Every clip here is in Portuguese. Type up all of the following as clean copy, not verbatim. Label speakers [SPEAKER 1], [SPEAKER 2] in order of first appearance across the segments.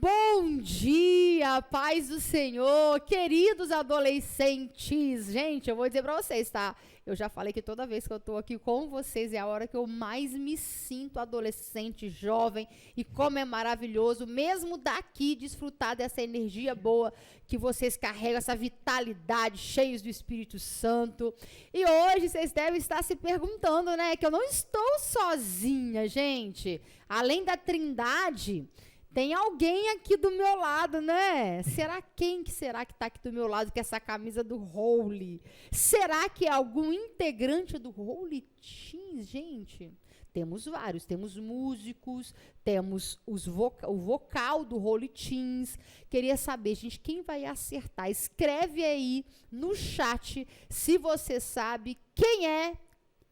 [SPEAKER 1] Bom dia, paz do Senhor, queridos adolescentes. Gente, eu vou dizer pra vocês, tá? Eu já falei que toda vez que eu tô aqui com vocês é a hora que eu mais me sinto adolescente, jovem, e como é maravilhoso, mesmo daqui, desfrutar dessa energia boa que vocês carregam, essa vitalidade, cheios do Espírito Santo. E hoje vocês devem estar se perguntando, né, que eu não estou sozinha, gente. Além da Trindade, tem alguém aqui do meu lado, né? Quem que será que tá aqui do meu lado com essa camisa do Holy? Será que é algum integrante do Holy Teens, gente? Temos vários, temos músicos, temos o vocal do Holy Teens. Queria saber, gente, quem vai acertar? Escreve aí no chat se você sabe quem é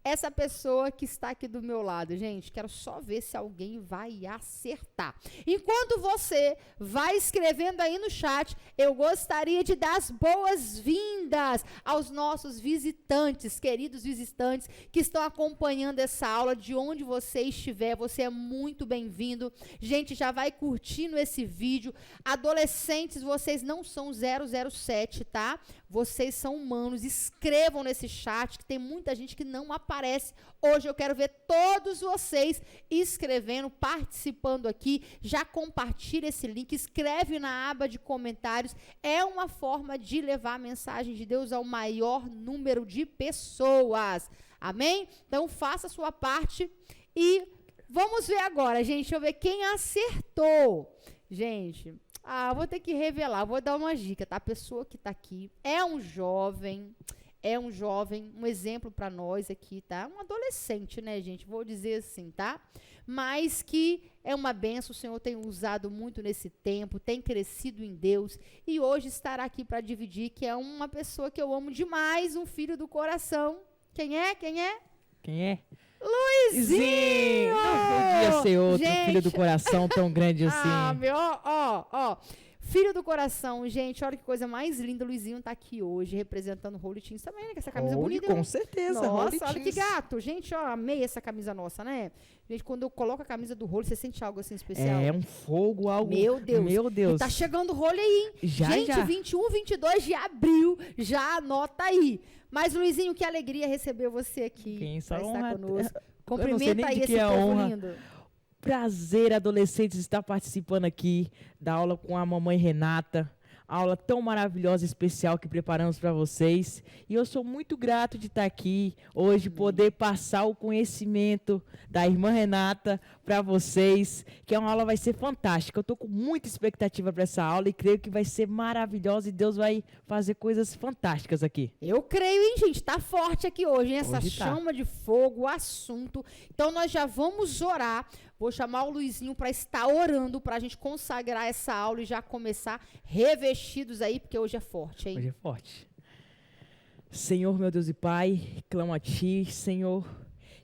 [SPEAKER 1] essa pessoa que está aqui do meu lado. Gente, quero só ver se alguém vai acertar. Enquanto você vai escrevendo aí no chat, eu gostaria de dar as boas-vindas aos nossos visitantes, queridos visitantes, que estão acompanhando essa aula de onde você estiver. Você é muito bem-vindo. Gente, já vai curtindo esse vídeo. Adolescentes, vocês não são 007, tá? Vocês são humanos. Escrevam nesse chat, que tem muita gente que não aparece. Hoje eu quero ver todos vocês escrevendo, participando aqui. Já compartilha esse link, escreve na aba de comentários. É uma forma de levar a mensagem de Deus ao maior número de pessoas. Amém? Então faça a sua parte e vamos ver agora, gente. Deixa eu ver quem acertou. Gente, vou ter que revelar, vou dar uma dica, tá? A pessoa que tá aqui é um jovem, um exemplo para nós aqui, tá? Um adolescente, né, gente? Vou dizer assim, tá? Mas que é uma benção, o Senhor tem usado muito nesse tempo, tem crescido em Deus e hoje estará aqui para dividir, que é uma pessoa que eu amo demais, um filho do coração. Quem é?
[SPEAKER 2] Quem é?
[SPEAKER 1] Luizinho!
[SPEAKER 2] Não podia ser outro, gente, filho do coração tão grande assim.
[SPEAKER 1] Filho do coração, gente, olha que coisa mais linda. O Luizinho tá aqui hoje, representando o Holy Teens também, né? Com essa camisa bonita.
[SPEAKER 2] Com certeza,
[SPEAKER 1] nossa, olha que gato. Gente, ó, amei essa camisa nossa, né? Gente, quando eu coloco a camisa do Holy, você sente algo assim especial?
[SPEAKER 2] É um fogo, algo...
[SPEAKER 1] Meu Deus.
[SPEAKER 2] Meu Deus.
[SPEAKER 1] E tá chegando o Holy aí, hein? Gente, 21, 22 de abril, já anota aí. Mas, Luizinho, que alegria receber você aqui.
[SPEAKER 2] Quem
[SPEAKER 1] estar
[SPEAKER 2] honra...
[SPEAKER 1] conosco. Cumprimenta aí esse povo lindo.
[SPEAKER 2] Prazer, adolescentes, estar participando aqui da aula com a mamãe Renata. Aula tão maravilhosa e especial que preparamos para vocês. E eu sou muito grato de estar aqui hoje, poder passar o conhecimento da irmã Renata para vocês, que uma aula vai ser fantástica. Eu estou com muita expectativa para essa aula e creio que vai ser maravilhosa e Deus vai fazer coisas fantásticas aqui.
[SPEAKER 1] Eu creio, hein, gente? Tá forte aqui hoje, hein? Essa
[SPEAKER 2] Hoje tá.
[SPEAKER 1] chama de fogo, o assunto. Então, nós já vamos orar. Vou chamar o Luizinho para estar orando, para a gente consagrar essa aula e já começar revestidos aí, porque hoje é forte, hein?
[SPEAKER 2] Hoje é forte. Senhor, meu Deus e Pai, clamo a Ti, Senhor,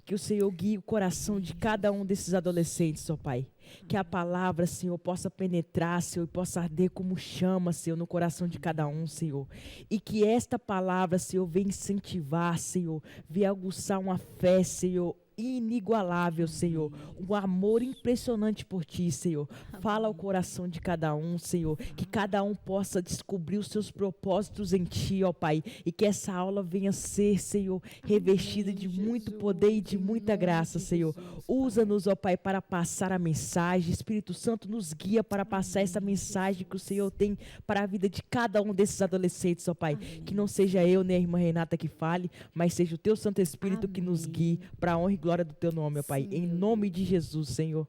[SPEAKER 2] que o Senhor guie o coração de cada um desses adolescentes, ó Pai. Que a palavra, Senhor, possa penetrar, Senhor, e possa arder como chama, Senhor, no coração de cada um, Senhor. E que esta palavra, Senhor, venha incentivar, Senhor, venha aguçar uma fé, Senhor, inigualável, Senhor, um amor impressionante por Ti, Senhor. Fala ao coração de cada um, Senhor, que cada um possa descobrir os seus propósitos em Ti, ó Pai, e que essa aula venha ser, Senhor, revestida de muito poder e de muita graça, Senhor. Usa-nos, ó Pai, para passar a mensagem. Espírito Santo, nos guia para passar essa mensagem que o Senhor tem para a vida de cada um desses adolescentes, ó Pai. Que não seja eu nem a irmã Renata que fale, mas seja o Teu Santo Espírito que nos guie para a honra e glória do Teu nome, ó Pai. Sim, em nome de Jesus, Senhor.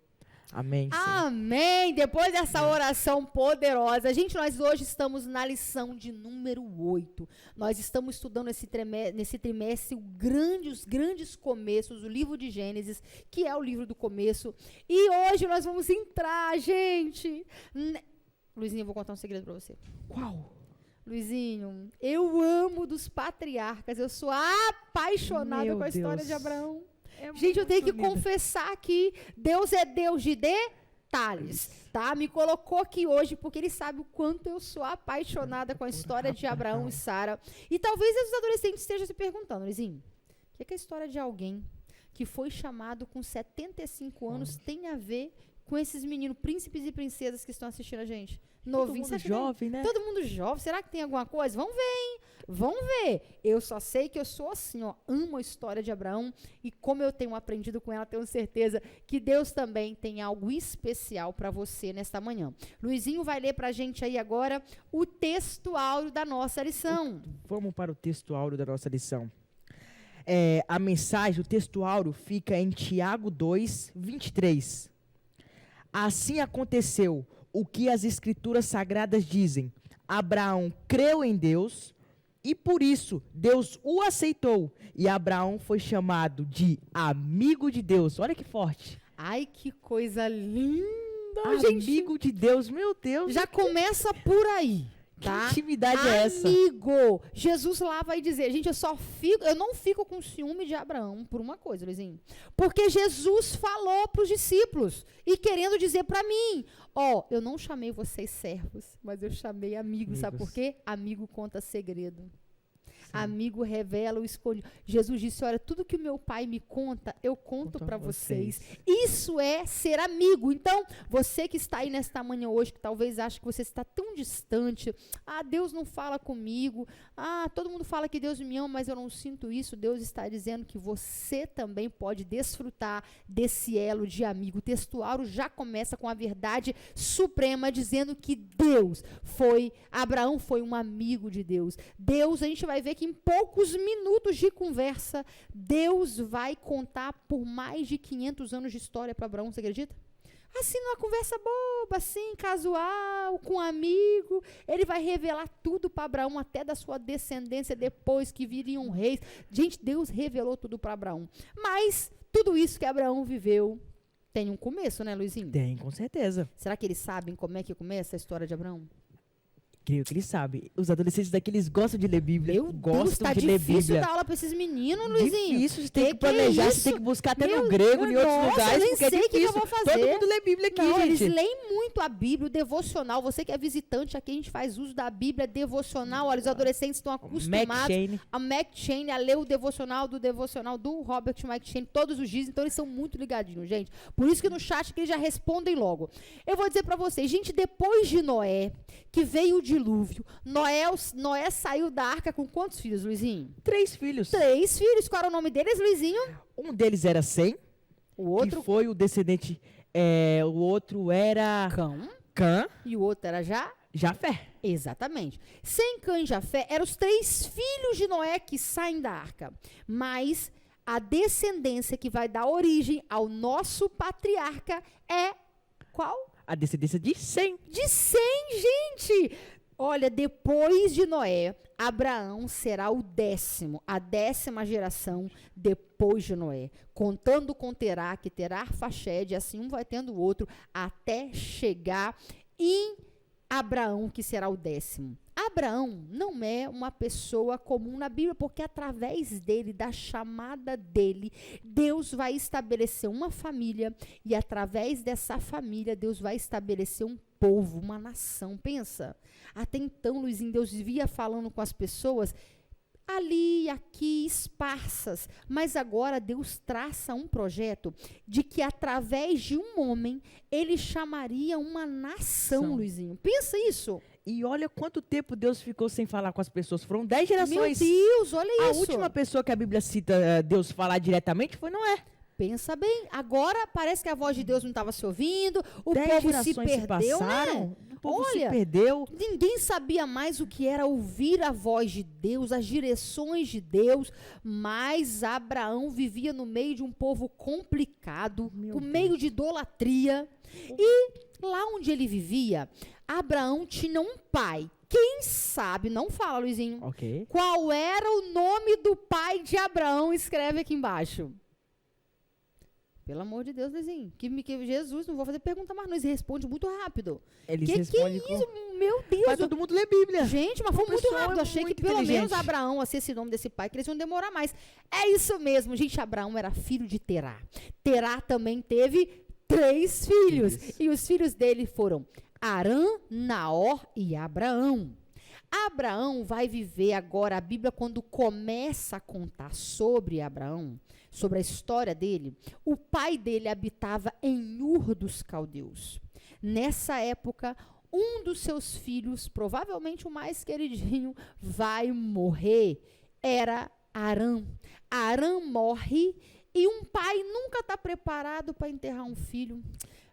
[SPEAKER 2] Amém. Senhor.
[SPEAKER 1] Amém. Depois dessa oração poderosa, gente, nós hoje estamos na lição de número 8. Nós estamos estudando nesse trimestre os grandes começos, o livro de Gênesis, que é o livro do começo. E hoje nós vamos entrar, gente. Luizinho, eu vou contar um segredo pra você.
[SPEAKER 2] Qual?
[SPEAKER 1] Luizinho, eu amo dos patriarcas. Eu sou apaixonada com a história de Abraão. Gente, eu tenho que confessar que Deus é Deus de detalhes, tá? Me colocou aqui hoje porque Ele sabe o quanto eu sou apaixonada com a história de Abraão e Sara. E talvez os adolescentes estejam se perguntando, Luizinho, o que é a história de alguém que foi chamado com 75 anos tem a ver com esses meninos, príncipes e princesas que estão assistindo a gente?
[SPEAKER 2] Todo
[SPEAKER 1] Novinho,
[SPEAKER 2] mundo jovem, né?
[SPEAKER 1] Todo mundo jovem. Será que tem alguma coisa? Vamos ver, hein? Vamos ver. Eu só sei que eu sou assim, ó. Amo a história de Abraão. E como eu tenho aprendido com ela, tenho certeza que Deus também tem algo especial para você nesta manhã. Luizinho vai ler pra gente aí agora o texto áureo da nossa lição.
[SPEAKER 2] Vamos para o texto áureo da nossa lição. A mensagem, o texto áureo, fica em Tiago 2, 23. Assim aconteceu o que as escrituras sagradas dizem. Abraão creu em Deus e por isso Deus o aceitou. E Abraão foi chamado de amigo de Deus. Olha que forte.
[SPEAKER 1] Ai, que coisa linda, gente.
[SPEAKER 2] Amigo de Deus, meu Deus.
[SPEAKER 1] Já começa por aí. Tá?
[SPEAKER 2] Que intimidade é essa?
[SPEAKER 1] Amigo, Jesus lá vai dizer, gente, eu não fico com ciúme de Abraão por uma coisa, Luizinho. Porque Jesus falou para os discípulos e querendo dizer para mim, eu não chamei vocês servos, mas eu chamei amigos. Sabe por quê? Amigo conta segredo. Sim. Amigo revela o escondido. Jesus disse, olha, tudo que o meu pai me conta, eu conto para vocês. Isso é ser amigo. Então, você que está aí nesta manhã hoje, que talvez ache que você está tão distante, Deus não fala comigo, todo mundo fala que Deus me ama, mas eu não sinto isso. Deus está dizendo que você também pode desfrutar desse elo de amigo. O texto áureo já começa com a verdade suprema, dizendo que Abraão foi um amigo de Deus. Deus, a gente vai ver que em poucos minutos de conversa, Deus vai contar por mais de 500 anos de história para Abraão, você acredita? Assim, numa conversa boba, assim, casual, com um amigo, ele vai revelar tudo para Abraão, até da sua descendência, depois que viriam reis. Gente, Deus revelou tudo para Abraão. Mas tudo isso que Abraão viveu tem um começo, né, Luizinho?
[SPEAKER 2] Tem, com certeza.
[SPEAKER 1] Será que eles sabem como é que começa a história de Abraão?
[SPEAKER 2] Creio que eles sabem. Os adolescentes daqui, eles gostam de ler Bíblia.
[SPEAKER 1] Meu Deus, tá difícil dar aula pra esses meninos, Luizinho.
[SPEAKER 2] Difícil, você tem que planejar, você tem que buscar até no grego, em outros lugares,
[SPEAKER 1] eu nem
[SPEAKER 2] porque
[SPEAKER 1] sei
[SPEAKER 2] é
[SPEAKER 1] o que eu
[SPEAKER 2] difícil.
[SPEAKER 1] vou fazer.
[SPEAKER 2] Todo mundo lê Bíblia aqui,
[SPEAKER 1] Não,
[SPEAKER 2] gente.
[SPEAKER 1] eles leem muito a Bíblia, o devocional. Você que é visitante aqui, a gente faz uso da Bíblia devocional. Olha, os adolescentes estão acostumados a McChain, a ler o devocional do Robert McChain todos os dias. Então, eles são muito ligadinhos, gente. Por isso que no chat que eles já respondem logo. Eu vou dizer pra vocês, gente, depois de Noé, que veio o dilúvio, Noé saiu da arca com quantos filhos, Luizinho?
[SPEAKER 2] 3 filhos.
[SPEAKER 1] 3 filhos. Qual era o nome deles, Luizinho?
[SPEAKER 2] Um deles era Sem,
[SPEAKER 1] o outro,
[SPEAKER 2] que foi o descendente. O outro era Cã.
[SPEAKER 1] E o outro era
[SPEAKER 2] Jafé.
[SPEAKER 1] Exatamente. Sem, Cã e Jafé eram os 3 filhos de Noé que saem da arca. Mas a descendência que vai dar origem ao nosso patriarca é qual?
[SPEAKER 2] A descendência de Sem.
[SPEAKER 1] De Sem, gente! Olha, depois de Noé, Abraão será a 10ª geração depois de Noé. Contando com Terá, que terá Arfaxade, assim um vai tendo o outro, até chegar em Abraão, que será o 10º. Abraão não é uma pessoa comum na Bíblia, porque através dele, da chamada dele, Deus vai estabelecer uma família, e através dessa família, Deus vai estabelecer um povo, uma nação. Pensa, até então, Luizinho, Deus vivia falando com as pessoas ali, aqui, esparsas, mas agora Deus traça um projeto de que através de um homem, ele chamaria uma nação, Luizinho. Pensa isso.
[SPEAKER 2] E olha quanto tempo Deus ficou sem falar com as pessoas. Foram 10 gerações.
[SPEAKER 1] Meu Deus, olha isso.
[SPEAKER 2] A última pessoa que a Bíblia cita Deus falar diretamente foi Noé.
[SPEAKER 1] Pensa bem, agora parece que a voz de Deus não estava se ouvindo, o
[SPEAKER 2] 10
[SPEAKER 1] povo se perdeu,
[SPEAKER 2] passaram,
[SPEAKER 1] né?
[SPEAKER 2] O povo se perdeu.
[SPEAKER 1] Ninguém sabia mais o que era ouvir a voz de Deus, as direções de Deus, mas Abraão vivia no meio de um povo complicado, no meio de idolatria, e lá onde ele vivia, Abraão tinha um pai. Quem sabe, não fala, Luizinho, qual era o nome do pai de Abraão? Escreve aqui embaixo. Pelo amor de Deus, Luizinho. Que Jesus, não vou fazer pergunta mais, não. Eles respondem muito rápido.
[SPEAKER 2] Eles respondem
[SPEAKER 1] que é isso? Meu Deus.
[SPEAKER 2] Mas todo mundo lê Bíblia.
[SPEAKER 1] Gente, mas foi muito rápido. Achei que pelo menos Abraão, assim, esse nome desse pai, que eles iam demorar mais. É isso mesmo, gente. Abraão era filho de Terá. Terá também teve 3 filhos. E os filhos dele foram Arã, Naor e Abraão. Abraão vai viver agora, a Bíblia quando começa a contar sobre Abraão, sobre a história dele, o pai dele habitava em Ur dos Caldeus. Nessa época, um dos seus filhos, provavelmente o mais queridinho, vai morrer. Era Arã. Arã morre e um pai nunca está preparado para enterrar um filho.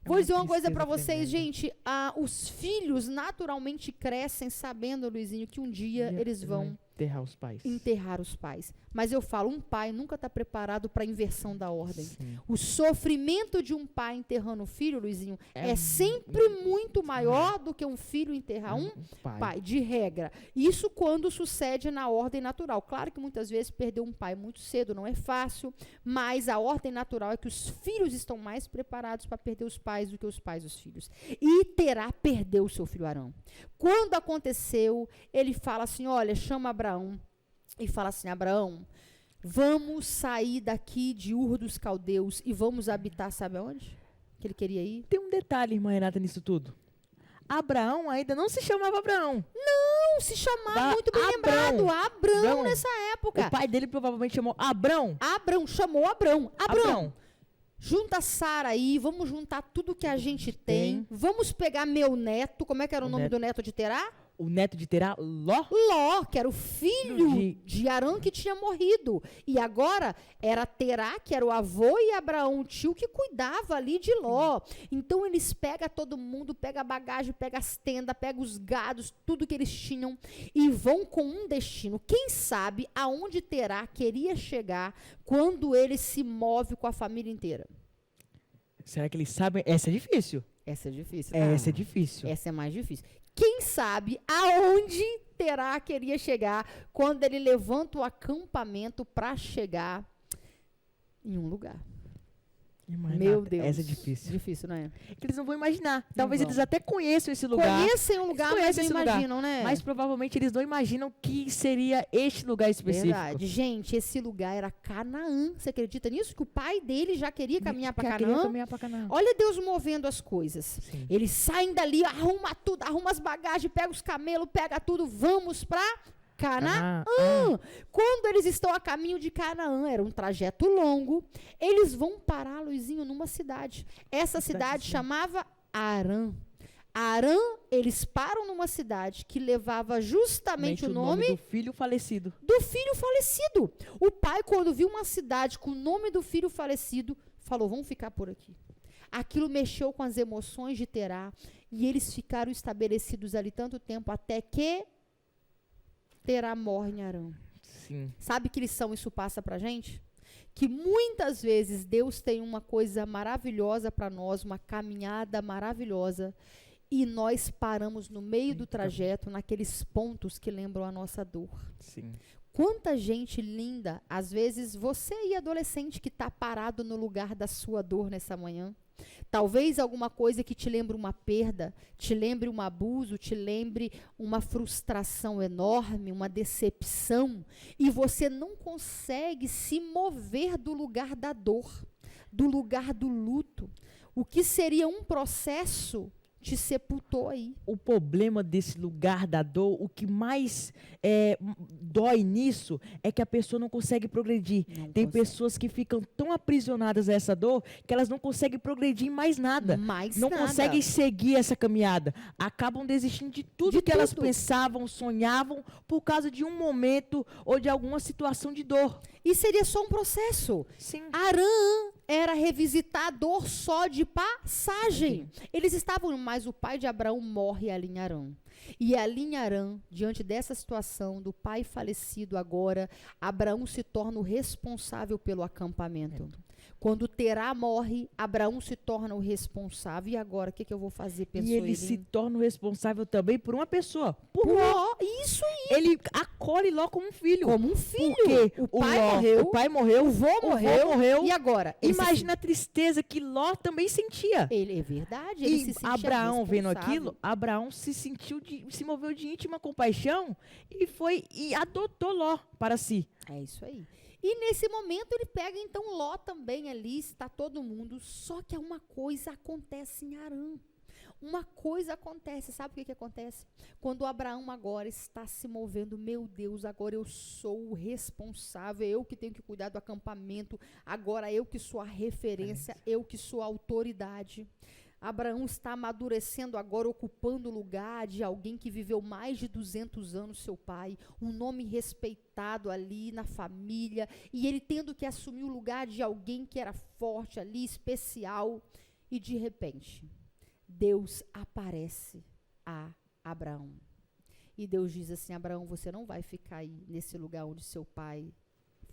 [SPEAKER 1] Vou dizer uma coisa para vocês, gente. Os filhos naturalmente crescem sabendo, Luizinho, que um dia eles vão enterrar os pais. Mas eu falo, um pai nunca está preparado para a inversão da ordem.
[SPEAKER 2] Sim.
[SPEAKER 1] O sofrimento de um pai enterrando o filho, Luizinho, é sempre muito maior do que um filho enterrar um pai, de regra. Isso quando sucede na ordem natural. Claro que muitas vezes perder um pai muito cedo não é fácil, mas a ordem natural é que os filhos estão mais preparados para perder os pais do que os pais os filhos. E Terá perdeu o seu filho Arão. Quando aconteceu, ele fala assim, olha, chama Abraão e fala assim, Abraão, vamos sair daqui de Ur dos Caldeus e vamos habitar, sabe aonde? Que ele queria ir?
[SPEAKER 2] Tem um detalhe, irmã Renata, nisso tudo. Abraão ainda não se chamava Abraão.
[SPEAKER 1] Não, se chamava muito bem lembrado. Abrão nessa época.
[SPEAKER 2] O pai dele provavelmente chamou Abrão.
[SPEAKER 1] Abrão, chamou Abrão. Abrão. Junta Sara aí, vamos juntar tudo que a gente tem. Vamos pegar meu neto, como é que era o nome do neto de Terá?
[SPEAKER 2] O neto de Terá, Ló.
[SPEAKER 1] Ló, que era o filho de Arã que tinha morrido. E agora era Terá, que era o avô, e Abraão, o tio, que cuidava ali de Ló. Então eles pegam todo mundo, pegam a bagagem, pegam as tendas, pegam os gados, tudo que eles tinham, e vão com um destino. Quem sabe aonde Terá queria chegar quando ele se move com a família inteira?
[SPEAKER 2] Será que eles sabem? Essa é difícil.
[SPEAKER 1] Essa é difícil.
[SPEAKER 2] Essa é difícil.
[SPEAKER 1] Essa é mais difícil. Quem sabe aonde Terá queria chegar quando ele levanta o acampamento para chegar em um lugar. Meu Deus.
[SPEAKER 2] Essa é difícil.
[SPEAKER 1] Difícil, não é?
[SPEAKER 2] Eles não vão imaginar. Talvez eles até conheçam esse lugar.
[SPEAKER 1] Conhecem um lugar, mas não imaginam, né?
[SPEAKER 2] Mas provavelmente eles não imaginam que seria este lugar específico.
[SPEAKER 1] Verdade. Gente, esse lugar era Canaã. Você acredita nisso? Que o pai dele já queria caminhar para Canaã? Olha Deus movendo as coisas.
[SPEAKER 2] Sim.
[SPEAKER 1] Eles saem dali, arruma tudo, arruma as bagagens, pega os camelos, pega tudo, vamos para Canaã. Quando eles estão a caminho de Canaã, era um trajeto longo, eles vão parar, Luizinho, numa cidade. Essa cidade chamava Arã. Arã, eles param numa cidade que levava justamente o nome
[SPEAKER 2] do filho falecido.
[SPEAKER 1] Do filho falecido. O pai, quando viu uma cidade com o nome do filho falecido, falou, vamos ficar por aqui. Aquilo mexeu com as emoções de Terá, e eles ficaram estabelecidos ali tanto tempo, até que Terá morre em Arã.
[SPEAKER 2] Sim.
[SPEAKER 1] Sabe que lição isso passa pra gente? Que muitas vezes Deus tem uma coisa maravilhosa para nós, uma caminhada maravilhosa, e nós paramos no meio do trajeto, naqueles pontos que lembram a nossa dor.
[SPEAKER 2] Sim.
[SPEAKER 1] Quanta gente linda, às vezes você e adolescente que está parado no lugar da sua dor nessa manhã. Talvez alguma coisa que te lembre uma perda, te lembre um abuso, te lembre uma frustração enorme, uma decepção, e você não consegue se mover do lugar da dor, do lugar do luto. O que seria um processo te sepultou aí.
[SPEAKER 2] O problema desse lugar da dor, o que mais dói nisso, é que a pessoa não consegue progredir. Tem pessoas que ficam tão aprisionadas a essa dor que elas não conseguem progredir em mais nada. Não conseguem seguir essa caminhada. Acabam desistindo de tudo que elas pensavam, sonhavam, por causa de um momento ou de alguma situação de dor.
[SPEAKER 1] E seria só um processo.
[SPEAKER 2] Sim.
[SPEAKER 1] Arã era revisitar a dor só de passagem. Eles estavam, mas o pai de Abraão morre ali em Arã. E ali em Arã, diante dessa situação do pai falecido agora, Abraão se torna o responsável pelo acampamento. Quando Terá morre, Abraão se torna o responsável. E agora, o que eu vou fazer? Pensou
[SPEAKER 2] e ele se torna o responsável também por uma pessoa. Por
[SPEAKER 1] Ló. Isso aí.
[SPEAKER 2] Ele acolhe Ló como um filho.
[SPEAKER 1] Como um filho.
[SPEAKER 2] Porque o pai morreu,
[SPEAKER 1] o vô morreu. E agora?
[SPEAKER 2] Imagina a tristeza que Ló também sentia.
[SPEAKER 1] Ele, é verdade. Ele se sentia
[SPEAKER 2] Abraão, vendo aquilo, Abraão se moveu de íntima compaixão e adotou Ló para si.
[SPEAKER 1] É isso aí. E nesse momento ele pega então Ló também ali, está todo mundo. Só que uma coisa acontece em Arã. Uma coisa acontece, sabe o que acontece? Quando Abraão agora está se movendo, meu Deus, agora eu sou o responsável, eu que tenho que cuidar do acampamento, agora eu que sou a referência, eu que sou a autoridade. Abraão está amadurecendo agora, ocupando o lugar de alguém que viveu mais de 200 anos, seu pai, um nome respeitado ali na família, e ele tendo que assumir o lugar de alguém que era forte ali, especial, e de repente, Deus aparece a Abraão. E Deus diz assim: Abraão, você não vai ficar aí nesse lugar onde seu pai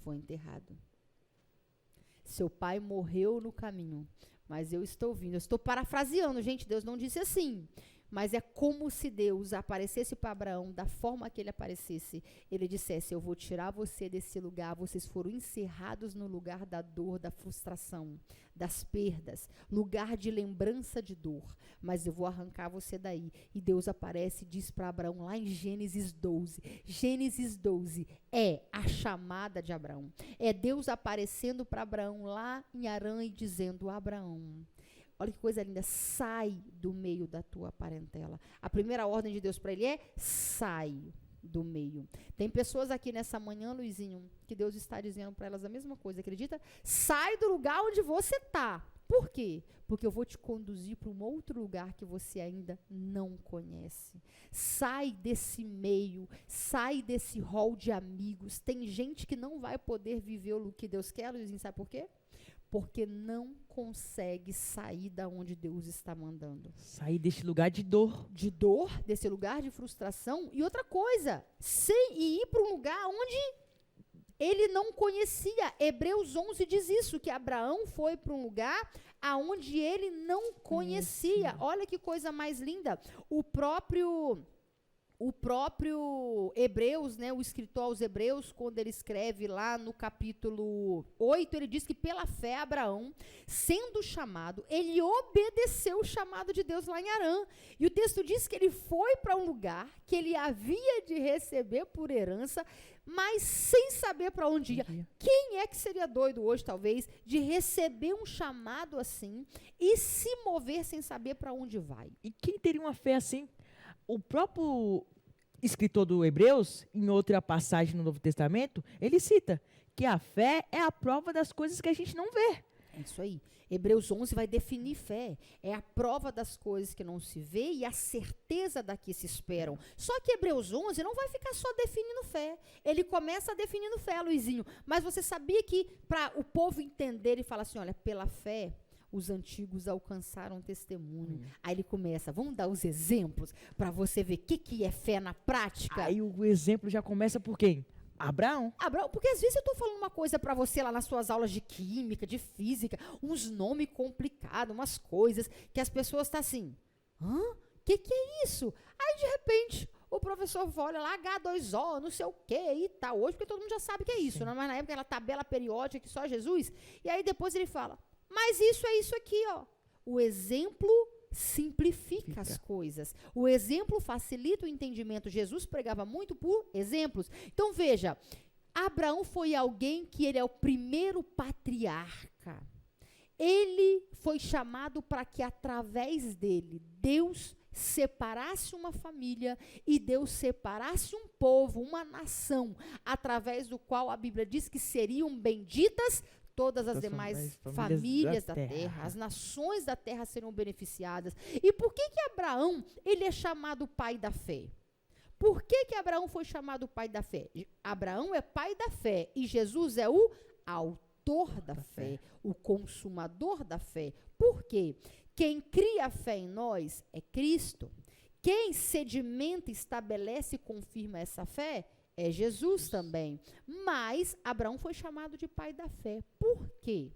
[SPEAKER 1] foi enterrado. Seu pai morreu no caminho, mas eu estou vindo. Eu estou parafraseando, gente, Deus não disse assim. Mas é como se Deus aparecesse para Abraão da forma que ele aparecesse. Ele dissesse: eu vou tirar você desse lugar. Vocês foram encerrados no lugar da dor, da frustração, das perdas. Lugar de lembrança de dor. Mas eu vou arrancar você daí. E Deus aparece e diz para Abraão lá em Gênesis 12. Gênesis 12 é a chamada de Abraão. É Deus aparecendo para Abraão lá em Harã e dizendo: Abraão, olha que coisa linda, sai do meio da tua parentela. A primeira ordem de Deus para ele é: sai do meio. Tem pessoas aqui nessa manhã, Luizinho, que Deus está dizendo para elas a mesma coisa, acredita? Sai do lugar onde você está. Por quê? Porque eu vou te conduzir para um outro lugar que você ainda não conhece. Sai desse meio, sai desse rol de amigos. Tem gente que não vai poder viver o que Deus quer, Luizinho, sabe por quê? Porque não consegue sair da onde Deus está mandando.
[SPEAKER 2] Sair desse lugar de dor.
[SPEAKER 1] De dor, desse lugar de frustração. E outra coisa, e ir para um lugar onde ele não conhecia. Hebreus 11 diz isso, que Abraão foi para um lugar aonde ele não conhecia. Olha que coisa mais linda. O próprio Hebreus, né, o escritor aos Hebreus, quando ele escreve lá no capítulo 8, ele diz que pela fé Abraão, sendo chamado, ele obedeceu o chamado de Deus lá em Harã. E o texto diz que ele foi para um lugar que ele havia de receber por herança, mas sem saber para onde ia. Quem é que seria doido hoje, talvez, de receber um chamado assim e se mover sem saber para onde vai?
[SPEAKER 2] E quem teria uma fé assim? O próprio escritor do Hebreus, em outra passagem no Novo Testamento, ele cita que a fé é a prova das coisas que a gente não vê.
[SPEAKER 1] É isso aí. Hebreus 11 vai definir fé. É a prova das coisas que não se vê e a certeza da que se esperam. Só que Hebreus 11 não vai ficar só definindo fé. Ele começa definindo fé, Luizinho. Mas você sabia que para o povo entender e falar assim, olha, pela fé os antigos alcançaram testemunho. Aí ele começa, vamos dar os exemplos para você ver o que é fé na prática.
[SPEAKER 2] Aí o exemplo já começa por quem? Abraão.
[SPEAKER 1] Abraão, porque às vezes eu estou falando uma coisa para você lá nas suas aulas de química, de física, uns nomes complicados, umas coisas que as pessoas estão assim, hã? Que é isso? Aí de repente o professor olha lá, H2O, não sei o que e tal. Hoje porque todo mundo já sabe que é isso, né? Mas na época era tabela periódica que só Jesus. E aí depois ele fala, mas isso é isso aqui, ó. O exemplo simplifica as coisas. O exemplo facilita o entendimento. Jesus pregava muito por exemplos. Então veja, Abraão foi alguém que ele é o primeiro patriarca. Ele foi chamado para que através dele Deus separasse uma família e Deus separasse um povo, uma nação, através do qual a Bíblia diz que seriam benditas todas as demais famílias da terra, as nações da terra serão beneficiadas. E por que Abraão, ele é chamado pai da fé? Por que Abraão foi chamado pai da fé? Abraão é pai da fé e Jesus é o autor da fé, o consumador da fé. Por quê? Quem cria a fé em nós é Cristo. Quem sedimenta, estabelece e confirma essa fé é Jesus também. Mas Abraão foi chamado de pai da fé. Por quê?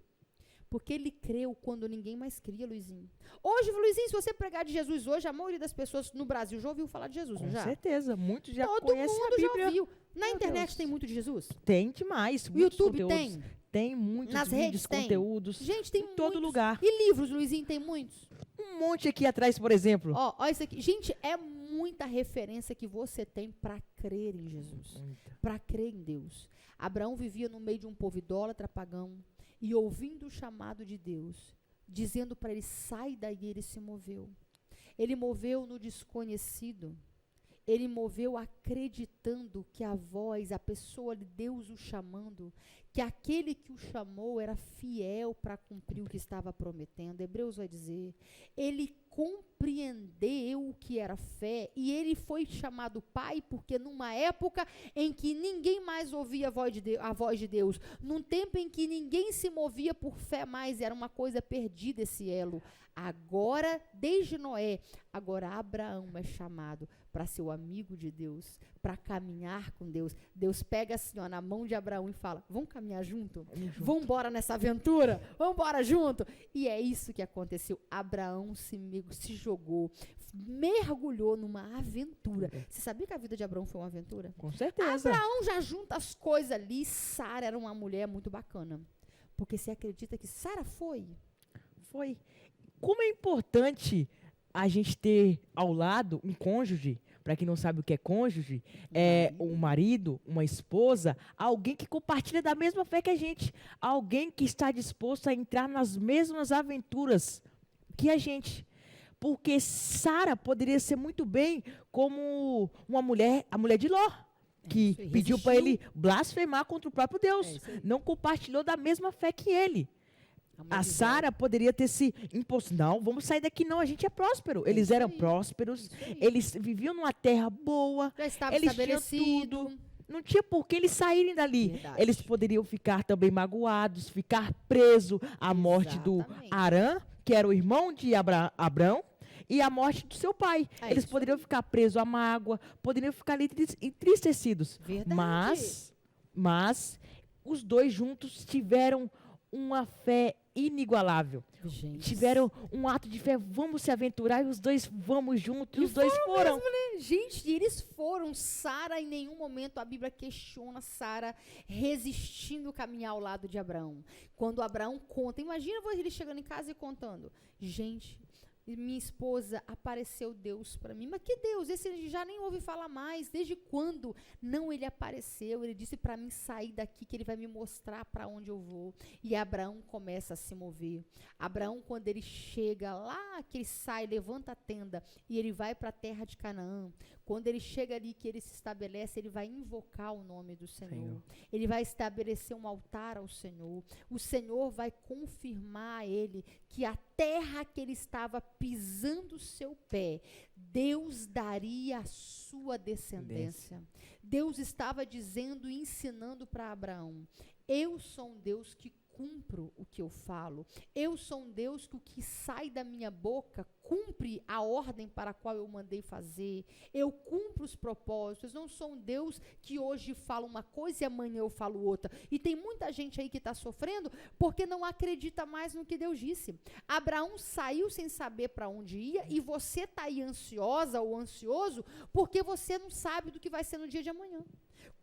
[SPEAKER 1] Porque ele creu quando ninguém mais cria, Luizinho. Hoje, Luizinho, se você pregar de Jesus hoje, a maioria das pessoas no Brasil já ouviu falar de Jesus, não já?
[SPEAKER 2] Com certeza, muitos já
[SPEAKER 1] Todo
[SPEAKER 2] conhecem
[SPEAKER 1] mundo
[SPEAKER 2] a Bíblia.
[SPEAKER 1] já ouviu. Na
[SPEAKER 2] Meu
[SPEAKER 1] internet
[SPEAKER 2] Deus.
[SPEAKER 1] tem muito de Jesus?
[SPEAKER 2] Tem demais.
[SPEAKER 1] O YouTube tem?
[SPEAKER 2] Tem muitos
[SPEAKER 1] Nas
[SPEAKER 2] vídeos,
[SPEAKER 1] redes tem?
[SPEAKER 2] conteúdos.
[SPEAKER 1] Gente, tem
[SPEAKER 2] em todo
[SPEAKER 1] muitos.
[SPEAKER 2] lugar.
[SPEAKER 1] E livros, Luizinho, tem muitos?
[SPEAKER 2] Um monte aqui atrás, por exemplo.
[SPEAKER 1] Ó, isso aqui. Gente, é muita referência que você tem para crer em Jesus. Para crer em Deus. Abraão vivia no meio de um povo idólatra, pagão, e ouvindo o chamado de Deus, dizendo para ele, sai daí, ele se moveu. Ele moveu no desconhecido. Ele moveu acreditando que a voz, a pessoa de Deus o chamando, que aquele que o chamou era fiel para cumprir o que estava prometendo. Hebreus vai dizer, ele compreendeu o que era fé e ele foi chamado pai porque numa época em que ninguém mais ouvia a voz de Deus, num tempo em que ninguém se movia por fé mais, era uma coisa perdida esse elo. Agora, desde Noé, agora Abraão é chamado para ser o amigo de Deus, para caminhar com Deus. Deus pega assim, ó, na mão de Abraão e fala, vamos caminhar junto? Vamos embora nessa aventura? Vamos embora junto? E é isso que aconteceu. Abraão se jogou, mergulhou numa aventura. Você sabia que a vida de Abraão foi uma aventura?
[SPEAKER 2] Com certeza.
[SPEAKER 1] Abraão já junta as coisas ali. Sara era uma mulher muito bacana. Porque você acredita que Sara foi?
[SPEAKER 2] Foi. Como é importante a gente ter ao lado um cônjuge, para quem não sabe o que é cônjuge, é um marido, uma esposa, alguém que compartilha da mesma fé que a gente, alguém que está disposto a entrar nas mesmas aventuras que a gente. Porque Sara poderia ser muito bem como a mulher de Ló, que pediu para ele blasfemar contra o próprio Deus, não compartilhou da mesma fé que ele. A Sara poderia ter se imposto, não, vamos sair daqui não, a gente é próspero. Eles eram prósperos, eles viviam numa terra boa,
[SPEAKER 1] já estava
[SPEAKER 2] eles
[SPEAKER 1] estabelecido.
[SPEAKER 2] tinham tudo. Não tinha por que eles saírem dali.
[SPEAKER 1] Verdade.
[SPEAKER 2] Eles poderiam ficar também magoados, ficar presos à morte do Arã, que era o irmão de Abrão, e a morte do seu pai. Eles poderiam ficar presos à mágoa, poderiam ficar ali entristecidos.
[SPEAKER 1] Verdade.
[SPEAKER 2] Mas os dois juntos tiveram uma fé inigualável.
[SPEAKER 1] Gente.
[SPEAKER 2] Tiveram um ato de fé, vamos se aventurar, e os dois vamos juntos, e os dois foram.
[SPEAKER 1] Mesmo, né? Gente, eles foram. Sara, em nenhum momento a Bíblia questiona Sara resistindo caminhar ao lado de Abraão. Quando Abraão conta, imagina ele chegando em casa e contando, gente, minha esposa, apareceu Deus para mim. Mas que Deus? Esse ele já nem ouve falar mais. Desde quando? Não, ele apareceu. Ele disse para mim sair daqui, que ele vai me mostrar para onde eu vou. E Abraão começa a se mover. Abraão, quando ele chega lá, que ele sai, levanta a tenda e ele vai para a terra de Canaã. Quando ele chega ali, que ele se estabelece, ele vai invocar o nome do Senhor. Ele vai estabelecer um altar ao Senhor. O Senhor vai confirmar a ele que a terra que ele estava pisando o seu pé, Deus daria a sua descendência. Deus estava dizendo e ensinando para Abraão, eu sou um Deus que cumpro o que eu falo. Eu sou um Deus que o que sai da minha boca cumpre a ordem para a qual eu mandei fazer. Eu cumpro os propósitos. Não sou um Deus que hoje fala uma coisa e amanhã eu falo outra. E tem muita gente aí que está sofrendo porque não acredita mais no que Deus disse. Abraão saiu sem saber para onde ia e você está aí ansiosa ou ansioso porque você não sabe do que vai ser no dia de amanhã.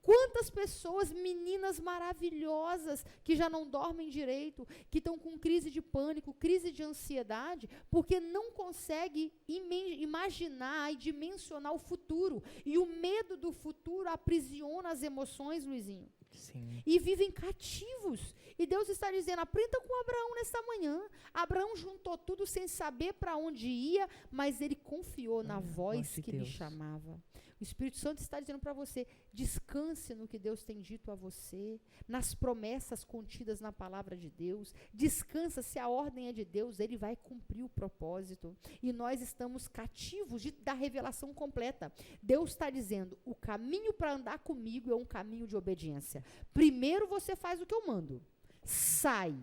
[SPEAKER 1] Quantas pessoas, meninas maravilhosas, que já não dormem direito, que estão com crise de pânico, crise de ansiedade, porque não conseguem imaginar e dimensionar o futuro. E o medo do futuro aprisiona as emoções, Luizinho.
[SPEAKER 2] Sim.
[SPEAKER 1] E vivem cativos. E Deus está dizendo, aprenda com Abraão nesta manhã. Abraão juntou tudo sem saber para onde ia, mas ele confiou na voz que lhe chamava. O Espírito Santo está dizendo para você, descanse no que Deus tem dito a você, nas promessas contidas na palavra de Deus. Descansa, se a ordem é de Deus, ele vai cumprir o propósito. E nós estamos cativos da revelação completa. Deus está dizendo, o caminho para andar comigo é um caminho de obediência. Primeiro você faz o que eu mando. Sai.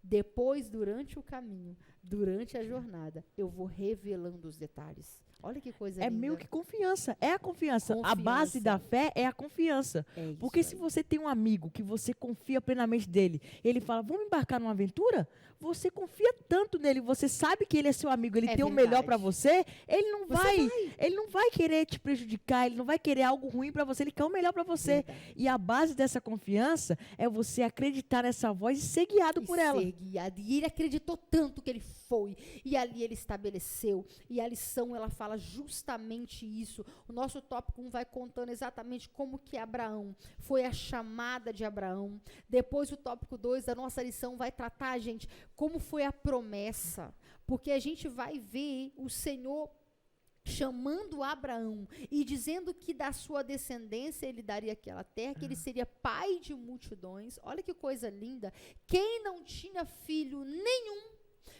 [SPEAKER 1] Depois, durante o caminho, durante a jornada, eu vou revelando os detalhes. Olha que coisa linda.
[SPEAKER 2] É meio que confiança. É a confiança. A base da fé é a confiança. Porque se você tem um amigo que você confia plenamente dele, ele fala, vamos embarcar numa aventura? Você confia tanto nele, você sabe que ele é seu amigo, ele tem o melhor para você, ele não vai querer te prejudicar, ele não vai querer algo ruim para você, ele quer o melhor para você. E a base dessa confiança é você acreditar nessa voz e ser guiado por ela.
[SPEAKER 1] Ser guiado. E ele acreditou tanto que ele foi, e ali ele estabeleceu, e a lição ela fala justamente isso. O nosso tópico 1 vai contando exatamente como que Abraão foi a chamada de Abraão. Depois o tópico 2 da nossa lição vai tratar, gente, como foi a promessa, porque a gente vai ver o Senhor chamando Abraão e dizendo que da sua descendência ele daria aquela terra, que ele seria pai de multidões. Olha que coisa linda. Quem não tinha filho nenhum,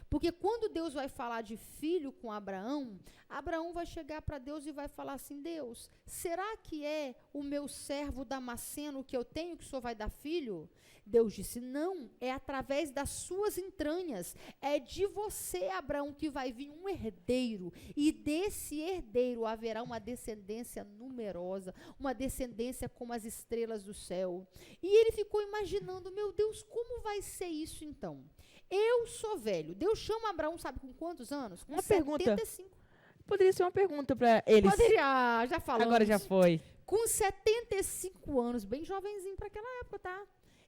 [SPEAKER 1] porque quando Deus vai falar de filho com Abraão, Abraão vai chegar para Deus e vai falar assim: Deus, será que é o meu servo Damasceno que eu tenho que o Senhor vai dar filho? Deus disse: não, é através das suas entranhas, é de você, Abraão, que vai vir um herdeiro, e desse herdeiro haverá uma descendência numerosa, uma descendência como as estrelas do céu. E ele ficou imaginando: meu Deus, como vai ser isso então? Eu sou velho. Deus chama Abraão, sabe com quantos anos? Com
[SPEAKER 2] Uma pergunta.
[SPEAKER 1] 75.
[SPEAKER 2] Poderia ser uma pergunta para eles.
[SPEAKER 1] Poderia, já falamos.
[SPEAKER 2] Agora já foi.
[SPEAKER 1] Com 75 anos, bem jovenzinho para aquela época, tá?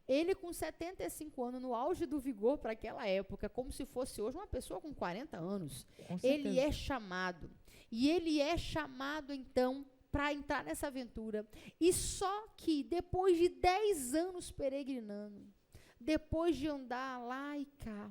[SPEAKER 1] Ele com 75 anos, no auge do vigor para aquela época, como se fosse hoje uma pessoa com 40 anos. Ele é chamado. E ele é chamado, então, para entrar nessa aventura. E só que depois de 10 anos peregrinando, depois de andar lá e cá,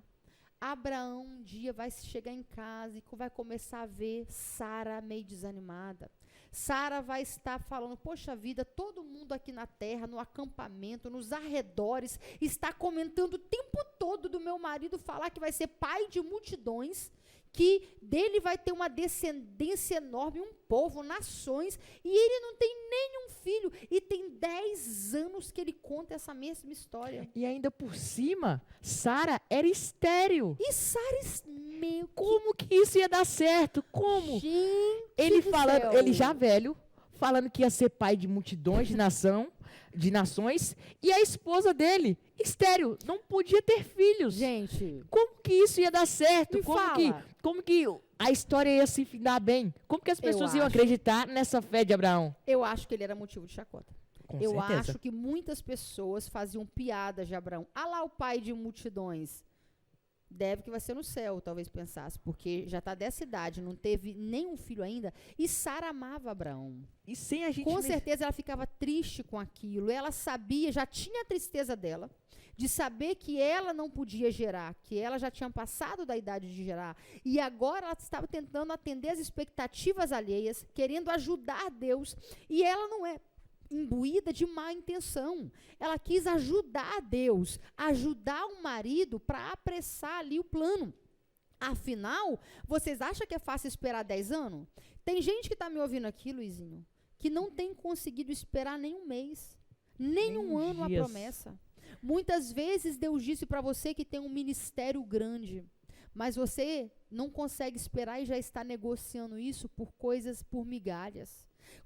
[SPEAKER 1] Abraão um dia vai chegar em casa e vai começar a ver Sara meio desanimada. Sara vai estar falando: poxa vida, todo mundo aqui na terra, no acampamento, nos arredores, está comentando o tempo todo do meu marido falar que vai ser pai de multidões, que dele vai ter uma descendência enorme, um povo, nações, e ele não tem nenhum filho, e tem 10 anos que ele conta essa mesma história.
[SPEAKER 2] E ainda por cima, Sara era estéril.
[SPEAKER 1] E Sara, meu,
[SPEAKER 2] como que isso ia dar certo? Como?
[SPEAKER 1] Gente
[SPEAKER 2] ele
[SPEAKER 1] do
[SPEAKER 2] falando,
[SPEAKER 1] céu.
[SPEAKER 2] ele já velho, falando que ia ser pai de multidões de nações, e a esposa dele, estéril, não podia ter filhos.
[SPEAKER 1] Gente,
[SPEAKER 2] como que isso ia dar certo?
[SPEAKER 1] Me fala.
[SPEAKER 2] Como que a história ia se findar bem? Como que as pessoas iam acreditar nessa fé de Abraão?
[SPEAKER 1] Eu acho que ele era motivo de chacota.
[SPEAKER 2] Com
[SPEAKER 1] eu
[SPEAKER 2] certeza.
[SPEAKER 1] acho que muitas pessoas faziam piadas de Abraão. Ah lá o pai de multidões. Deve que vai ser no céu, talvez pensasse, porque já está dessa idade, não teve nenhum filho ainda. E Sara amava Abraão.
[SPEAKER 2] E sem a gente
[SPEAKER 1] com certeza ela ficava triste com aquilo. Ela sabia, já tinha a tristeza dela, de saber que ela não podia gerar, que ela já tinha passado da idade de gerar. E agora ela estava tentando atender as expectativas alheias, querendo ajudar Deus. E ela não é imbuída de má intenção. Ela quis ajudar Deus, ajudar o marido para apressar ali o plano. Afinal, vocês acham que é fácil esperar 10 anos? Tem gente que está me ouvindo aqui, Luizinho, que não tem conseguido esperar nem um mês, nem um ano a promessa. Muitas vezes Deus disse para você que tem um ministério grande, mas você não consegue esperar e já está negociando isso por coisas, por migalhas.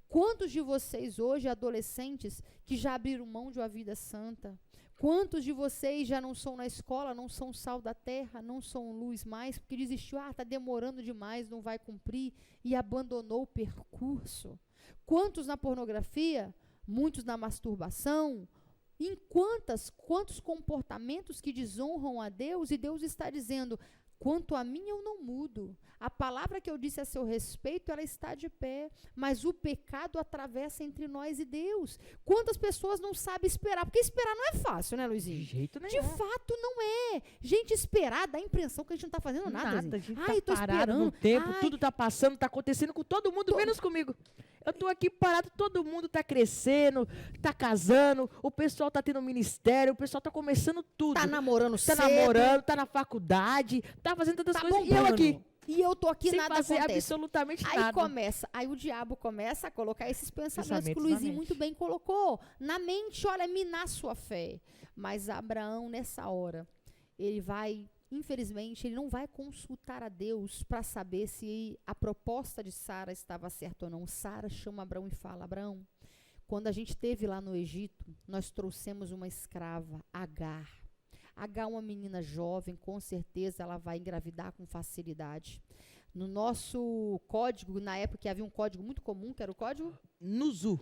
[SPEAKER 1] Quantos de vocês hoje, adolescentes, que já abriram mão de uma vida santa? Quantos de vocês já não são na escola, não são sal da terra, não são luz mais, porque desistiu, está demorando demais, não vai cumprir, e abandonou o percurso? Quantos na pornografia? Muitos na masturbação? Em quantos comportamentos que desonram a Deus, e Deus está dizendo: quanto a mim, eu não mudo. A palavra que eu disse a seu respeito, ela está de pé. Mas o pecado atravessa entre nós e Deus. Quantas pessoas não sabem esperar? Porque esperar não é fácil, né, Luizinho?
[SPEAKER 2] De jeito nenhum.
[SPEAKER 1] De fato, não é. Gente, esperar dá a impressão que a gente não está fazendo nada.
[SPEAKER 2] A gente
[SPEAKER 1] Ai,
[SPEAKER 2] tá
[SPEAKER 1] tô
[SPEAKER 2] parado
[SPEAKER 1] esperando.
[SPEAKER 2] no tempo, tudo tá passando, tá acontecendo com todo mundo, menos comigo. Eu tô aqui parado, todo mundo tá crescendo, tá casando, o pessoal tá tendo ministério, o pessoal tá começando tudo.
[SPEAKER 1] Tá namorando
[SPEAKER 2] Tá
[SPEAKER 1] cedo.
[SPEAKER 2] namorando, tá na faculdade, tá fazendo tantas coisas.
[SPEAKER 1] Bombando.
[SPEAKER 2] E eu aqui.
[SPEAKER 1] E eu tô aqui,
[SPEAKER 2] sem
[SPEAKER 1] nada
[SPEAKER 2] fazer
[SPEAKER 1] acontece.
[SPEAKER 2] absolutamente
[SPEAKER 1] Aí
[SPEAKER 2] nada.
[SPEAKER 1] aí o diabo começa a colocar esses pensamentos que o
[SPEAKER 2] na
[SPEAKER 1] Luizinho
[SPEAKER 2] mente.
[SPEAKER 1] muito bem colocou. Na mente, olha, minar sua fé. Mas Abraão, nessa hora, ele vai, infelizmente, ele não vai consultar a Deus para saber se a proposta de Sara estava certa ou não. Sara chama Abraão e fala: Abraão, quando a gente esteve lá no Egito, nós trouxemos uma escrava, Agar. Agar é uma menina jovem, com certeza ela vai engravidar com facilidade. No nosso código, na época havia um código muito comum, que era o código
[SPEAKER 2] Nuzu.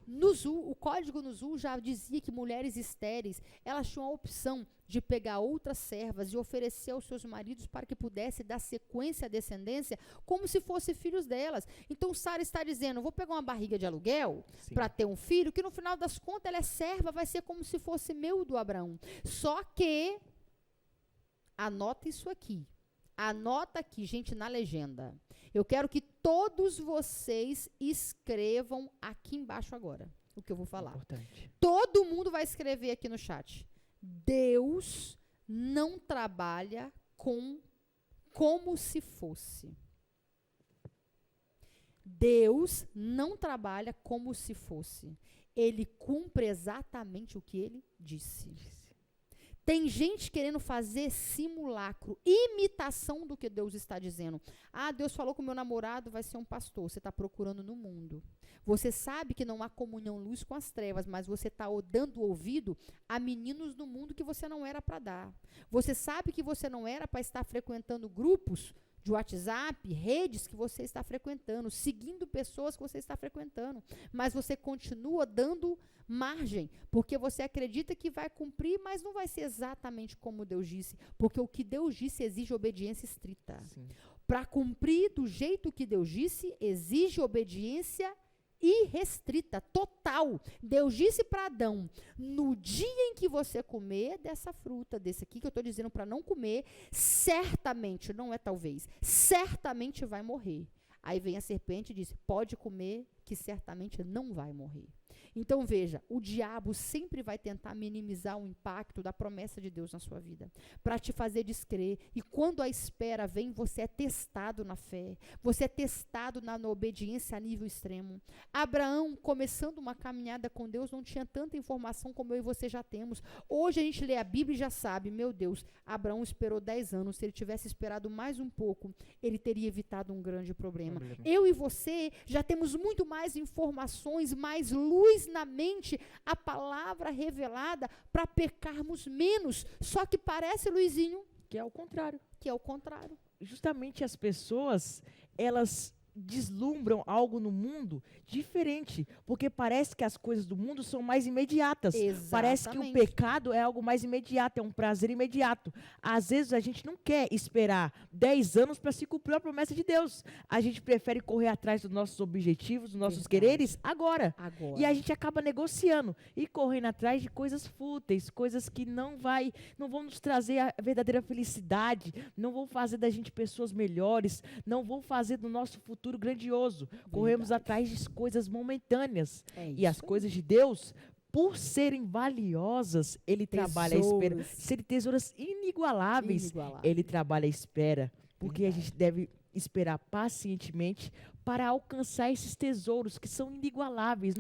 [SPEAKER 1] O código Nuzu já dizia que mulheres estéreis, elas tinham a opção de pegar outras servas e oferecer aos seus maridos para que pudesse dar sequência à descendência, como se fossem filhos delas. Então Sara está dizendo: vou pegar uma barriga de aluguel para ter um filho, que no final das contas ela é serva, vai ser como se fosse meu do Abraão. Só que, anota isso aqui, Anota aqui, gente, na legenda. Eu quero que todos vocês escrevam aqui embaixo agora o que eu vou falar.
[SPEAKER 2] Importante.
[SPEAKER 1] Todo mundo vai escrever aqui no chat. Deus não trabalha como se fosse. Deus não trabalha como se fosse. Ele cumpre exatamente o que ele disse. Tem gente querendo fazer simulacro, imitação do que Deus está dizendo. Ah, Deus falou que o meu namorado vai ser um pastor. Você está procurando no mundo. Você sabe que não há comunhão luz com as trevas, mas você está dando ouvido a meninos no mundo que você não era para dar. Você sabe que você não era para estar frequentando grupos de WhatsApp, redes que você está frequentando, seguindo pessoas que você está frequentando, mas você continua dando margem, porque você acredita que vai cumprir, mas não vai ser exatamente como Deus disse, porque o que Deus disse exige obediência estrita. Para cumprir do jeito que Deus disse, exige obediência irrestrita, total. Deus disse para Adão, no dia em que você comer dessa fruta, desse aqui que eu estou dizendo para não comer, certamente, não é talvez, certamente vai morrer. Aí vem a serpente e diz, pode comer, que certamente não vai morrer. Então veja, o diabo sempre vai tentar minimizar o impacto da promessa de Deus na sua vida, para te fazer descrer. E quando a espera vem, você é testado na fé, você é testado na obediência a nível extremo. Abraão, começando uma caminhada com Deus, não tinha tanta informação como eu e você já temos. Hoje a gente lê a Bíblia e já sabe, meu Deus, Abraão esperou 10 anos, se ele tivesse esperado mais um pouco, ele teria evitado um grande problema. Eu e você já temos muito mais informações, mais luz na mente, a palavra revelada para pecarmos menos. Só que parece, Luizinho,
[SPEAKER 2] que é o contrário. Justamente as pessoas, elas deslumbram algo no mundo diferente, porque parece que as coisas do mundo são mais imediatas.
[SPEAKER 1] Exatamente.
[SPEAKER 2] Parece que o pecado é algo mais imediato, é um prazer imediato. Às vezes a gente não quer esperar 10 anos para se cumprir a promessa de Deus. A gente prefere correr atrás dos nossos objetivos, dos nossos quereres agora. E a gente acaba negociando e correndo atrás de coisas fúteis, coisas que não vão nos trazer a verdadeira felicidade, não vão fazer da gente pessoas melhores, não vão fazer do nosso futuro grandioso. Corremos atrás de coisas momentâneas. E as coisas de Deus, por serem valiosas, ele trabalha a espera. Serem tesouras inigualáveis, ele trabalha a espera. Porque a gente deve esperar pacientemente para alcançar esses tesouros que são inigualáveis.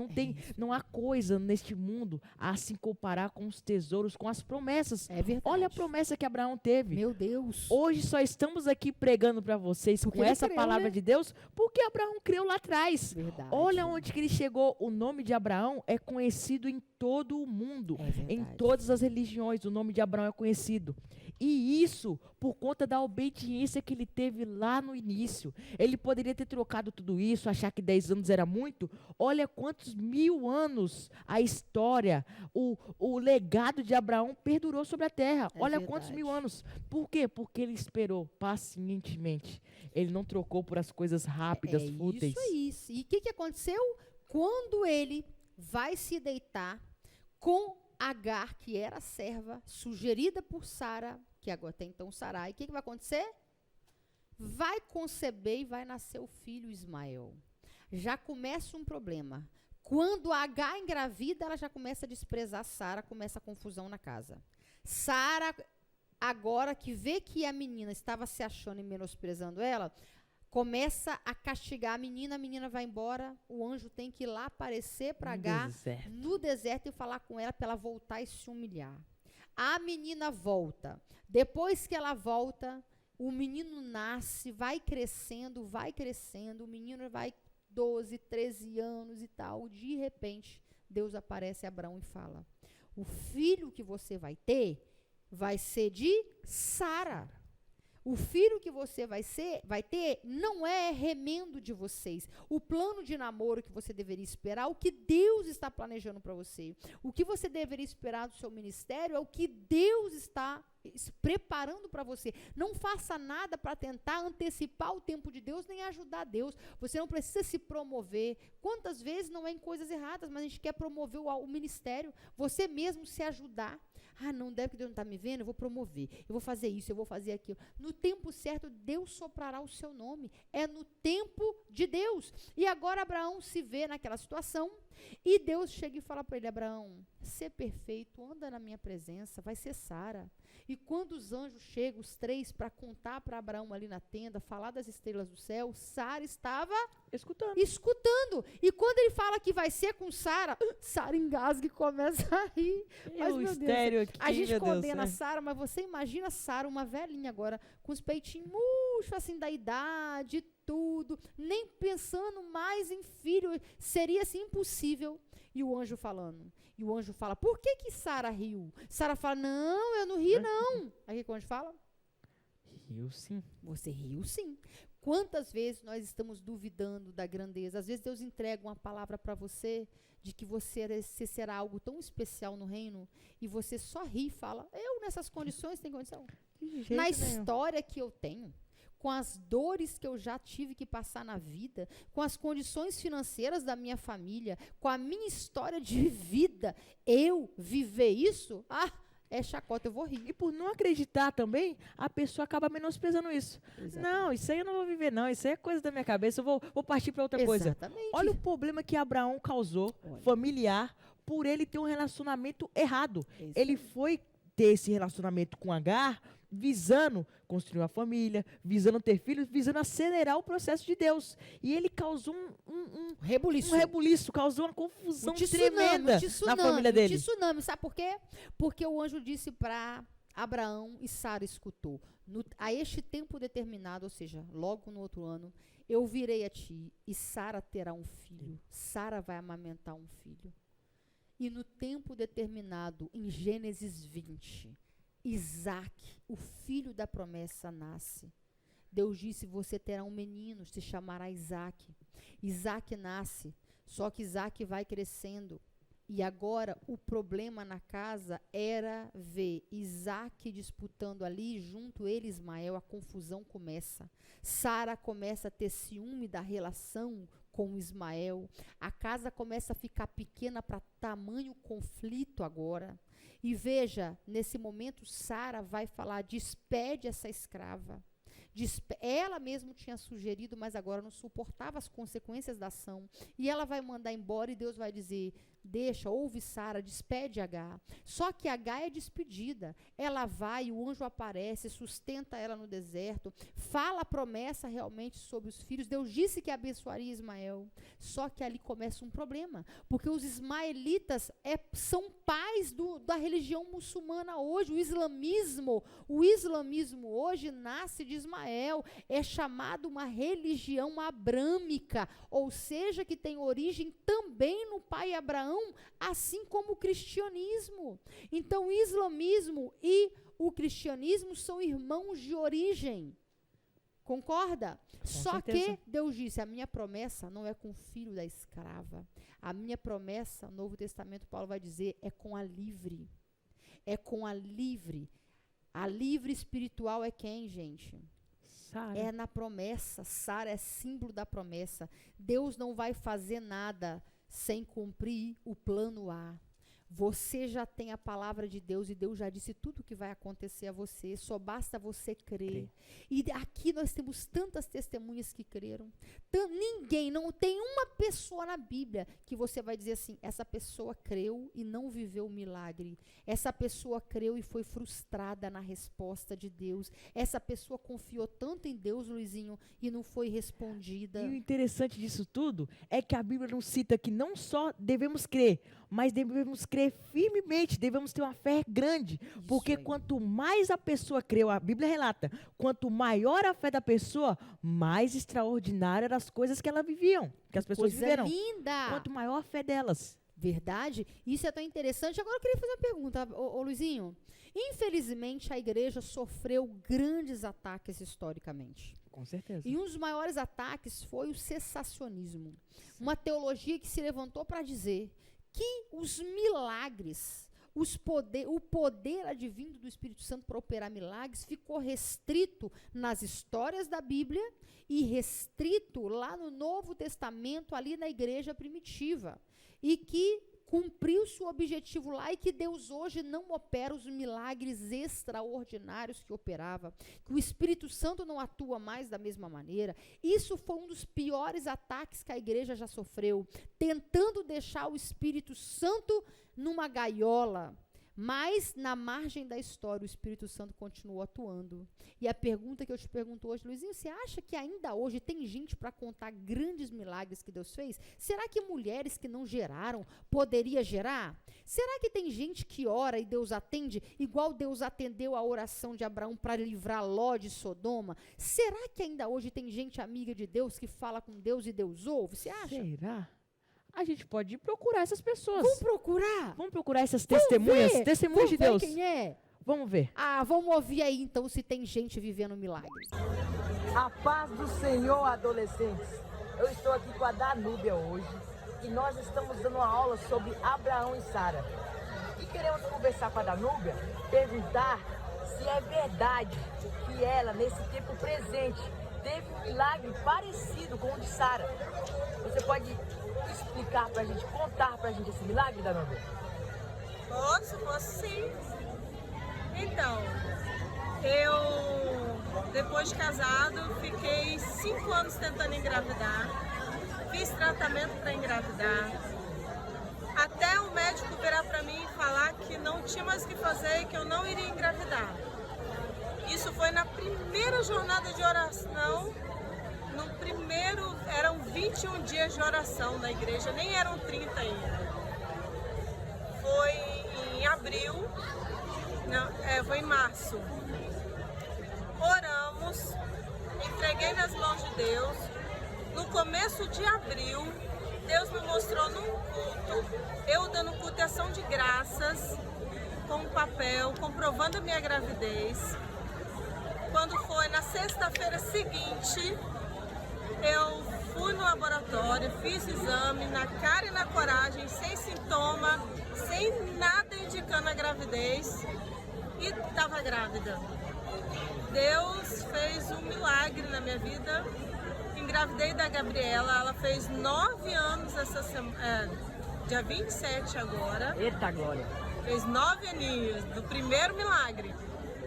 [SPEAKER 2] Não há coisa neste mundo a se comparar com os tesouros, com as promessas.
[SPEAKER 1] É verdade.
[SPEAKER 2] Olha a promessa que Abraão teve.
[SPEAKER 1] Meu Deus.
[SPEAKER 2] Hoje só estamos aqui pregando para vocês porque com essa palavra de Deus, porque Abraão creu lá atrás.
[SPEAKER 1] Verdade.
[SPEAKER 2] Olha onde que ele chegou. O nome de Abraão é conhecido em todo o mundo. Em todas as religiões, o nome de Abraão é conhecido. E isso por conta da obediência que ele teve lá no início. Ele poderia ter trocado tudo isso, achar que 10 anos era muito. Olha quantos 1000 anos a história, o legado de Abraão perdurou sobre a terra. Olha quantos 1000 anos. Por quê? Porque ele esperou pacientemente. Ele não trocou por as coisas rápidas, fúteis.
[SPEAKER 1] Isso. E o que aconteceu? Quando ele vai se deitar com Agar, que era serva, sugerida por Sara, que agora tem então Sarai, o que vai acontecer? Vai conceber e vai nascer o filho Ismael. Já começa um problema. Quando Agar engravida, ela já começa a desprezar Sara, começa a confusão na casa. Sara, agora que vê que a menina estava se achando e menosprezando ela, começa a castigar a menina vai embora, o anjo tem que ir lá aparecer para Agar no deserto e falar com ela para ela voltar e se humilhar. A menina volta. Depois que ela volta, o menino nasce, vai crescendo, o menino vai 12, 13 anos e tal. De repente, Deus aparece a Abraão e fala, o filho que você vai ter de Sara. O filho que você vai ter não é remendo de vocês. O plano de namoro que você deveria esperar, o que Deus está planejando para você. O que você deveria esperar do seu ministério é o que Deus está preparando para você. Não faça nada para tentar antecipar o tempo de Deus, nem ajudar Deus. Você não precisa se promover. Quantas vezes não é em coisas erradas, mas a gente quer promover o ministério. Você mesmo se ajudar. Ah, não deve, que Deus não está me vendo, eu vou promover, eu vou fazer isso, eu vou fazer aquilo. No tempo certo, Deus soprará o seu nome. É no tempo de Deus. E agora Abraão se vê naquela situação e Deus chega e fala para ele: Abraão, ser perfeito, anda na minha presença, vai ser Sara. E quando os anjos chegam, os 3, para contar para Abraão ali na tenda, falar das estrelas do céu, Sara estava escutando. E quando ele fala que vai ser com Sara, Sara engasga e começa a rir. Mas, meu Deus,
[SPEAKER 2] aqui,
[SPEAKER 1] a gente condena Sara, mas você imagina Sara, uma velhinha agora, com os peitinhos murchos, assim, da idade, tudo, nem pensando mais em filho, seria assim impossível. E o anjo falando. E o anjo fala: por que Sara riu? Sara fala: não, eu não ri, não. Aí o que o anjo fala?
[SPEAKER 2] Riu sim.
[SPEAKER 1] Você riu sim. Quantas vezes nós estamos duvidando da grandeza? Às vezes Deus entrega uma palavra para você de que você será algo tão especial no reino e você só ri e fala: eu nessas condições tenho condição? Na história que eu tenho, com as dores que eu já tive que passar na vida, com as condições financeiras da minha família, com a minha história de vida, eu viver isso? Ah, é chacota, eu vou rir.
[SPEAKER 2] E por não acreditar também, a pessoa acaba menosprezando isso. Exatamente. Não, isso aí eu não vou viver, não. Isso aí é coisa da minha cabeça, eu vou partir para outra coisa. Olha o problema que Abraão causou, familiar, por ele ter um relacionamento errado. Ele foi ter esse relacionamento com Agar, visando construir uma família, visando ter filhos, visando acelerar o processo de Deus. E ele causou um rebuliço, causou uma confusão tremenda na família dele.
[SPEAKER 1] Tsunami, sabe por quê? Porque o anjo disse para Abraão e Sara escutou: a este tempo determinado, ou seja, logo no outro ano, eu virei a ti e Sara terá um filho. Sara vai amamentar um filho. E no tempo determinado, em Gênesis 20, Isaac, o filho da promessa, nasce. Deus disse: você terá um menino, se chamará Isaac. Isaac nasce, só que Isaac vai crescendo. E agora o problema na casa era ver Isaac disputando ali, junto ele Ismael, a confusão começa. Sara começa a ter ciúme da relação com Ismael. A casa começa a ficar pequena para tamanho conflito agora. E veja, nesse momento, Sara vai falar: despede essa escrava. Ela mesma tinha sugerido, mas agora não suportava as consequências da ação. E ela vai mandar embora e Deus vai dizer: deixa, ouve Sara, despede Agar. Só que Agar é despedida. Ela vai, o anjo aparece, sustenta ela no deserto, fala a promessa realmente sobre os filhos. Deus disse que abençoaria Ismael. Só que ali começa um problema, porque os ismaelitas são pais da religião muçulmana hoje. O islamismo hoje nasce de Ismael. É chamado uma religião abrâmica, ou seja, que tem origem também no pai Abraão, assim como o cristianismo. Então, o islamismo e o cristianismo são irmãos de origem. Concorda? Só que Deus disse: a minha promessa não é com o filho da escrava. A minha promessa, no Novo Testamento, Paulo vai dizer, é com a livre. É com a livre. A livre espiritual é quem, gente?
[SPEAKER 2] Sara.
[SPEAKER 1] É na promessa. Sara é símbolo da promessa. Deus não vai fazer nada sem cumprir o plano A. Você já tem a palavra de Deus e Deus já disse tudo o que vai acontecer a você. Só basta você crer. E aqui nós temos tantas testemunhas que creram. Ninguém, não tem uma pessoa na Bíblia que você vai dizer assim: essa pessoa creu e não viveu o milagre. Essa pessoa creu e foi frustrada na resposta de Deus. Essa pessoa confiou tanto em Deus, Luizinho, e não foi respondida.
[SPEAKER 2] E o interessante disso tudo é que a Bíblia nos cita que não só devemos crer, mas devemos crer firmemente, devemos ter uma fé grande. Isso porque aí, quanto mais a pessoa creu, a Bíblia relata, quanto maior a fé da pessoa, mais extraordinária eram as coisas que elas viviam, que as pessoas viveram.
[SPEAKER 1] Linda!
[SPEAKER 2] Quanto maior a fé delas.
[SPEAKER 1] Verdade? Isso é tão interessante. Agora eu queria fazer uma pergunta, ô Luizinho. Infelizmente, a igreja sofreu grandes ataques historicamente.
[SPEAKER 2] Com certeza.
[SPEAKER 1] E um dos maiores ataques foi o cessacionismo. Uma teologia que se levantou para dizer que os milagres, o poder advindo do Espírito Santo para operar milagres ficou restrito nas histórias da Bíblia e restrito lá no Novo Testamento, ali na igreja primitiva. E que cumpriu-se o objetivo lá e que Deus hoje não opera os milagres extraordinários que operava, que o Espírito Santo não atua mais da mesma maneira. Isso foi um dos piores ataques que a igreja já sofreu, tentando deixar o Espírito Santo numa gaiola. Mas, na margem da história, o Espírito Santo continuou atuando. E a pergunta que eu te pergunto hoje, Luizinho, você acha que ainda hoje tem gente para contar grandes milagres que Deus fez? Será que mulheres que não geraram poderia gerar? Será que tem gente que ora e Deus atende, igual Deus atendeu a oração de Abraão para livrar Ló de Sodoma? Será que ainda hoje tem gente amiga de Deus que fala com Deus e Deus ouve? Você acha?
[SPEAKER 2] Será? A gente pode procurar essas pessoas.
[SPEAKER 1] Vamos procurar?
[SPEAKER 2] Vamos procurar essas testemunhas, testemunhas de Deus.
[SPEAKER 1] Quem é?
[SPEAKER 2] Vamos ver.
[SPEAKER 1] Vamos ouvir aí então se tem gente vivendo milagres.
[SPEAKER 3] A paz do Senhor, adolescentes. Eu estou aqui com a Danúbia hoje e nós estamos dando uma aula sobre Abraão e Sara. E queremos conversar com a Danúbia, perguntar se é verdade que ela, nesse tempo presente, teve um milagre parecido com o de Sara. Você pode explicar pra gente, contar pra gente esse milagre, Danúbia?
[SPEAKER 4] Posso sim. Então, eu, depois de casado, fiquei 5 anos tentando engravidar. Fiz tratamento para engravidar. Até o médico virar para mim e falar que não tinha mais o que fazer e que eu não iria engravidar. Isso foi na primeira jornada de oração. No primeiro, eram 21 dias de oração na igreja, nem eram 30 ainda. Foi em abril, não, foi em março. Oramos, entreguei nas mãos de Deus. No começo de abril, Deus me mostrou num culto, eu dando culto ação de graças, com um papel, comprovando a minha gravidez. Quando foi na sexta-feira seguinte, eu fui no laboratório, fiz exame na cara e na coragem, sem sintoma, sem nada indicando a gravidez e estava grávida. Deus fez um milagre na minha vida. Engravidei da Gabriela, ela fez 9 anos essa semana, dia 27 agora.
[SPEAKER 3] Eita glória!
[SPEAKER 4] Fez 9 aninhos do primeiro milagre.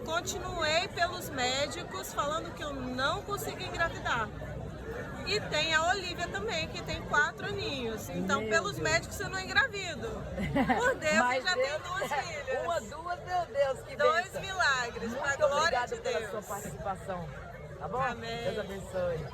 [SPEAKER 4] Continuei pelos médicos falando que eu não consegui engravidar. E tem a Olivia também, que tem 4 aninhos. Então, pelos médicos, eu não engravido. Por Deus, eu já tenho 2 filhas.
[SPEAKER 3] 2, meu Deus, que
[SPEAKER 4] 2
[SPEAKER 3] bênção.
[SPEAKER 4] milagres, para a
[SPEAKER 3] Muito
[SPEAKER 4] glória
[SPEAKER 3] obrigado
[SPEAKER 4] de
[SPEAKER 3] pela
[SPEAKER 4] Deus.
[SPEAKER 3] sua participação. Tá bom?
[SPEAKER 4] Amém.
[SPEAKER 3] Deus abençoe.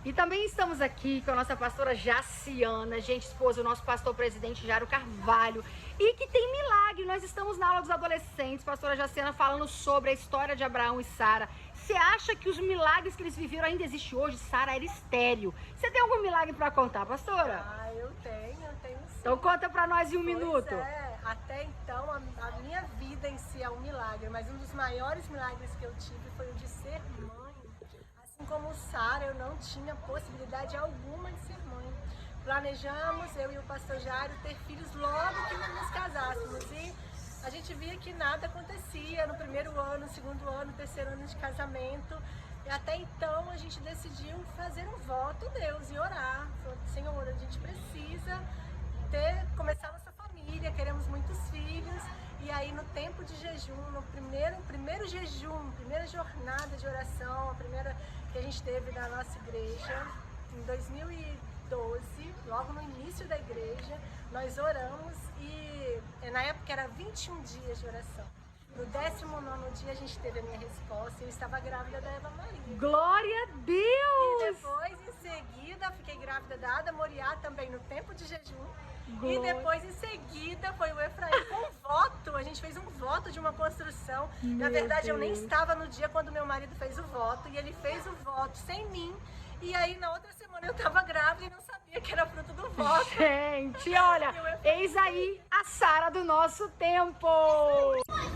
[SPEAKER 1] E também estamos aqui com a nossa pastora Jaciana, gente, esposa do nosso pastor presidente Jairo Carvalho, e que tem milagre. Nós estamos na aula dos adolescentes, pastora Jaciana falando sobre a história de Abraão e Sara. Você acha que os milagres que eles viveram ainda existem hoje? Sara era estéril. Você tem algum milagre para contar, pastora?
[SPEAKER 5] Eu tenho sim.
[SPEAKER 1] Então conta para nós em um minuto.
[SPEAKER 5] Até então a minha vida em si é um milagre, mas um dos maiores milagres que eu tive foi o de ser mãe. Assim como Sara, eu não tinha possibilidade alguma de ser mãe. Planejamos, eu e o pastor Jairo, ter filhos logo que nos casássemos e a gente via que nada acontecia no primeiro ano, segundo ano, terceiro ano de casamento. E até então a gente decidiu fazer um voto a Deus e orar. Falou, Senhor, a gente precisa começar nossa família, queremos muitos filhos. E aí no tempo de jejum, no primeiro jejum, primeira jornada de oração, a primeira que a gente teve na nossa igreja, em 2012, logo no início da igreja, nós oramos e na época era 21 dias de oração. No 19º dia a gente teve a minha resposta e eu estava grávida da Eva Maria.
[SPEAKER 1] Glória a Deus!
[SPEAKER 5] E depois, em seguida, fiquei grávida da Ada Moriá também no tempo de jejum. E depois, em seguida, foi o Efraim com um voto. A gente fez um voto de uma construção. Na verdade, eu nem estava no dia quando meu marido fez o voto. E ele fez o voto sem mim. E aí, na outra semana, eu estava grávida e não sabia que era fruto do voto.
[SPEAKER 1] Gente, olha, eis aí a Sara do nosso tempo.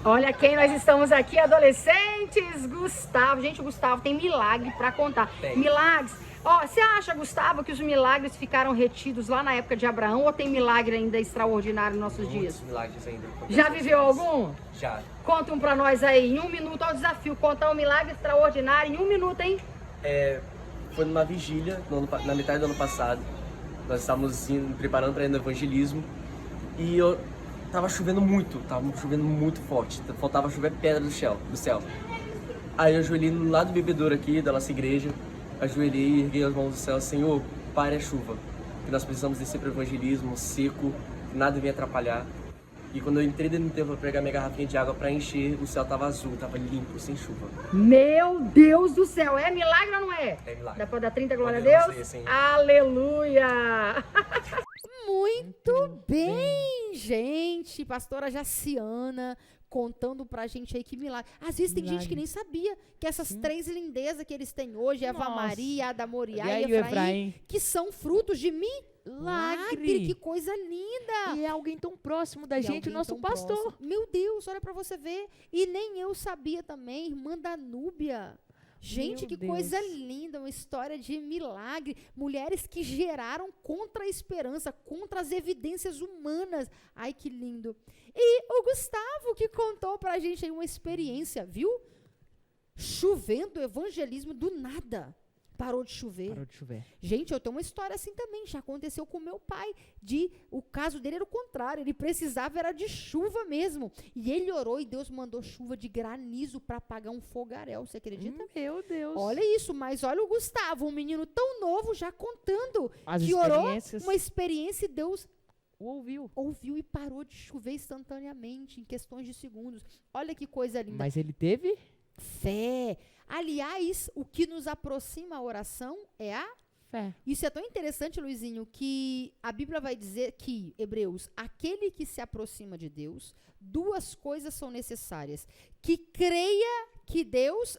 [SPEAKER 1] Olha quem nós estamos aqui, adolescentes. Gustavo. Gente, o Gustavo tem milagre para contar. Milagres. Ó, você acha, Gustavo, que os milagres ficaram retidos lá na época de Abraão ou tem milagre ainda extraordinário nos nossos dias?
[SPEAKER 6] Muitos milagres ainda.
[SPEAKER 1] Já viveu algum?
[SPEAKER 6] Já.
[SPEAKER 1] Conta um pra nós aí, em 1 minuto, ao desafio, contar um milagre extraordinário em 1 minuto, hein?
[SPEAKER 6] Foi numa vigília, na metade do ano passado. Nós estávamos preparando para ir no evangelismo E eu tava chovendo muito forte. Faltava chover pedra do céu. Aí eu ajoelhei no lado do bebedouro aqui da nossa igreja, ajoelhei e erguei as mãos do céu, Senhor, pare a chuva, que nós precisamos descer para o evangelismo seco, que nada venha atrapalhar. E quando eu entrei dentro do templo para pegar minha garrafinha de água para encher, o céu tava azul, tava limpo, sem chuva.
[SPEAKER 1] Meu Deus do céu, é milagre ou não é?
[SPEAKER 6] É milagre.
[SPEAKER 1] Dá pra dar 30 glória a
[SPEAKER 6] Podemos
[SPEAKER 1] Deus?
[SPEAKER 6] ver, sim.
[SPEAKER 1] Aleluia! Muito bem, gente. Pastora Jaciana contando pra gente aí que milagre. Às vezes tem gente que nem sabia que essas três lindezas que eles têm hoje, Eva
[SPEAKER 2] Nossa.
[SPEAKER 1] Maria, Ada Moriá
[SPEAKER 2] E aí,
[SPEAKER 1] e
[SPEAKER 2] o
[SPEAKER 1] Efraim, que são frutos de milagre. Que coisa linda!
[SPEAKER 2] E é alguém tão próximo da
[SPEAKER 1] E
[SPEAKER 2] gente, o
[SPEAKER 1] alguém
[SPEAKER 2] nosso
[SPEAKER 1] tão
[SPEAKER 2] pastor.
[SPEAKER 1] próximo. Meu Deus, olha pra você ver. E nem eu sabia também, irmã da Núbia. Gente,
[SPEAKER 2] Meu
[SPEAKER 1] que
[SPEAKER 2] Deus.
[SPEAKER 1] coisa linda, uma história de milagre. Mulheres que geraram contra a esperança, contra as evidências humanas. Ai, que lindo. E o Gustavo que contou pra gente aí uma experiência, viu? Chovendo, evangelismo do nada. Parou de chover.
[SPEAKER 2] Parou de chover.
[SPEAKER 1] Gente, eu tenho uma história assim também. Já aconteceu com meu pai. O caso dele era o contrário. Ele precisava era de chuva mesmo. E ele orou e Deus mandou chuva de granizo para apagar um fogaréu. Você acredita?
[SPEAKER 2] Meu Deus.
[SPEAKER 1] Olha isso. Mas olha o Gustavo, um menino tão novo já contando
[SPEAKER 2] As
[SPEAKER 1] que orou
[SPEAKER 2] experiências.
[SPEAKER 1] uma experiência e Deus
[SPEAKER 2] ouviu
[SPEAKER 1] e parou de chover instantaneamente, em questões de segundos. Olha que coisa linda.
[SPEAKER 2] Mas ele teve
[SPEAKER 1] Fé. Aliás, o que nos aproxima a oração é a
[SPEAKER 2] fé.
[SPEAKER 1] Isso é tão interessante, Luizinho, que a Bíblia vai dizer que, Hebreus, aquele que se aproxima de Deus, duas coisas são necessárias. Que creia que Deus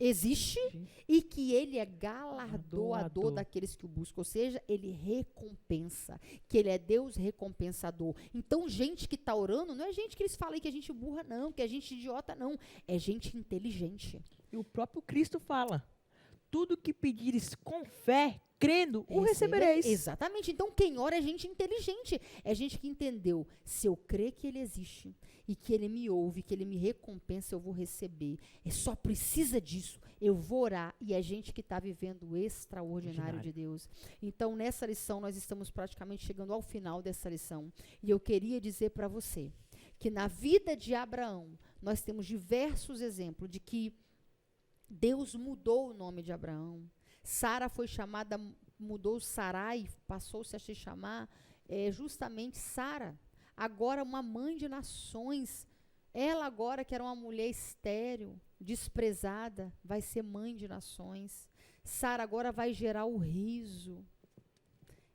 [SPEAKER 1] existe e que ele é galardoador daqueles que o buscam. Ou seja, ele recompensa. Que ele é Deus recompensador. Então, gente que está orando, não é gente que eles falam aí que a gente burra, não, que a gente idiota, não. É gente inteligente.
[SPEAKER 2] E o próprio Cristo fala: tudo que pedires com fé, crendo, o recebereis.
[SPEAKER 1] Exatamente. Então, quem ora é gente inteligente. É gente que entendeu. Se eu crer que ele existe e que ele me ouve, que ele me recompensa, eu vou receber. Só precisa disso. Eu vou orar. E é gente que está vivendo o extraordinário de Deus. Então, nessa lição, nós estamos praticamente chegando ao final dessa lição. E eu queria dizer para você que na vida de Abraão, nós temos diversos exemplos de que Deus mudou o nome de Abraão. Sara foi chamada, mudou Sarai, passou-se a se chamar justamente Sara. Agora uma mãe de nações. Ela agora, que era uma mulher estéril, desprezada, vai ser mãe de nações. Sara agora vai gerar o riso.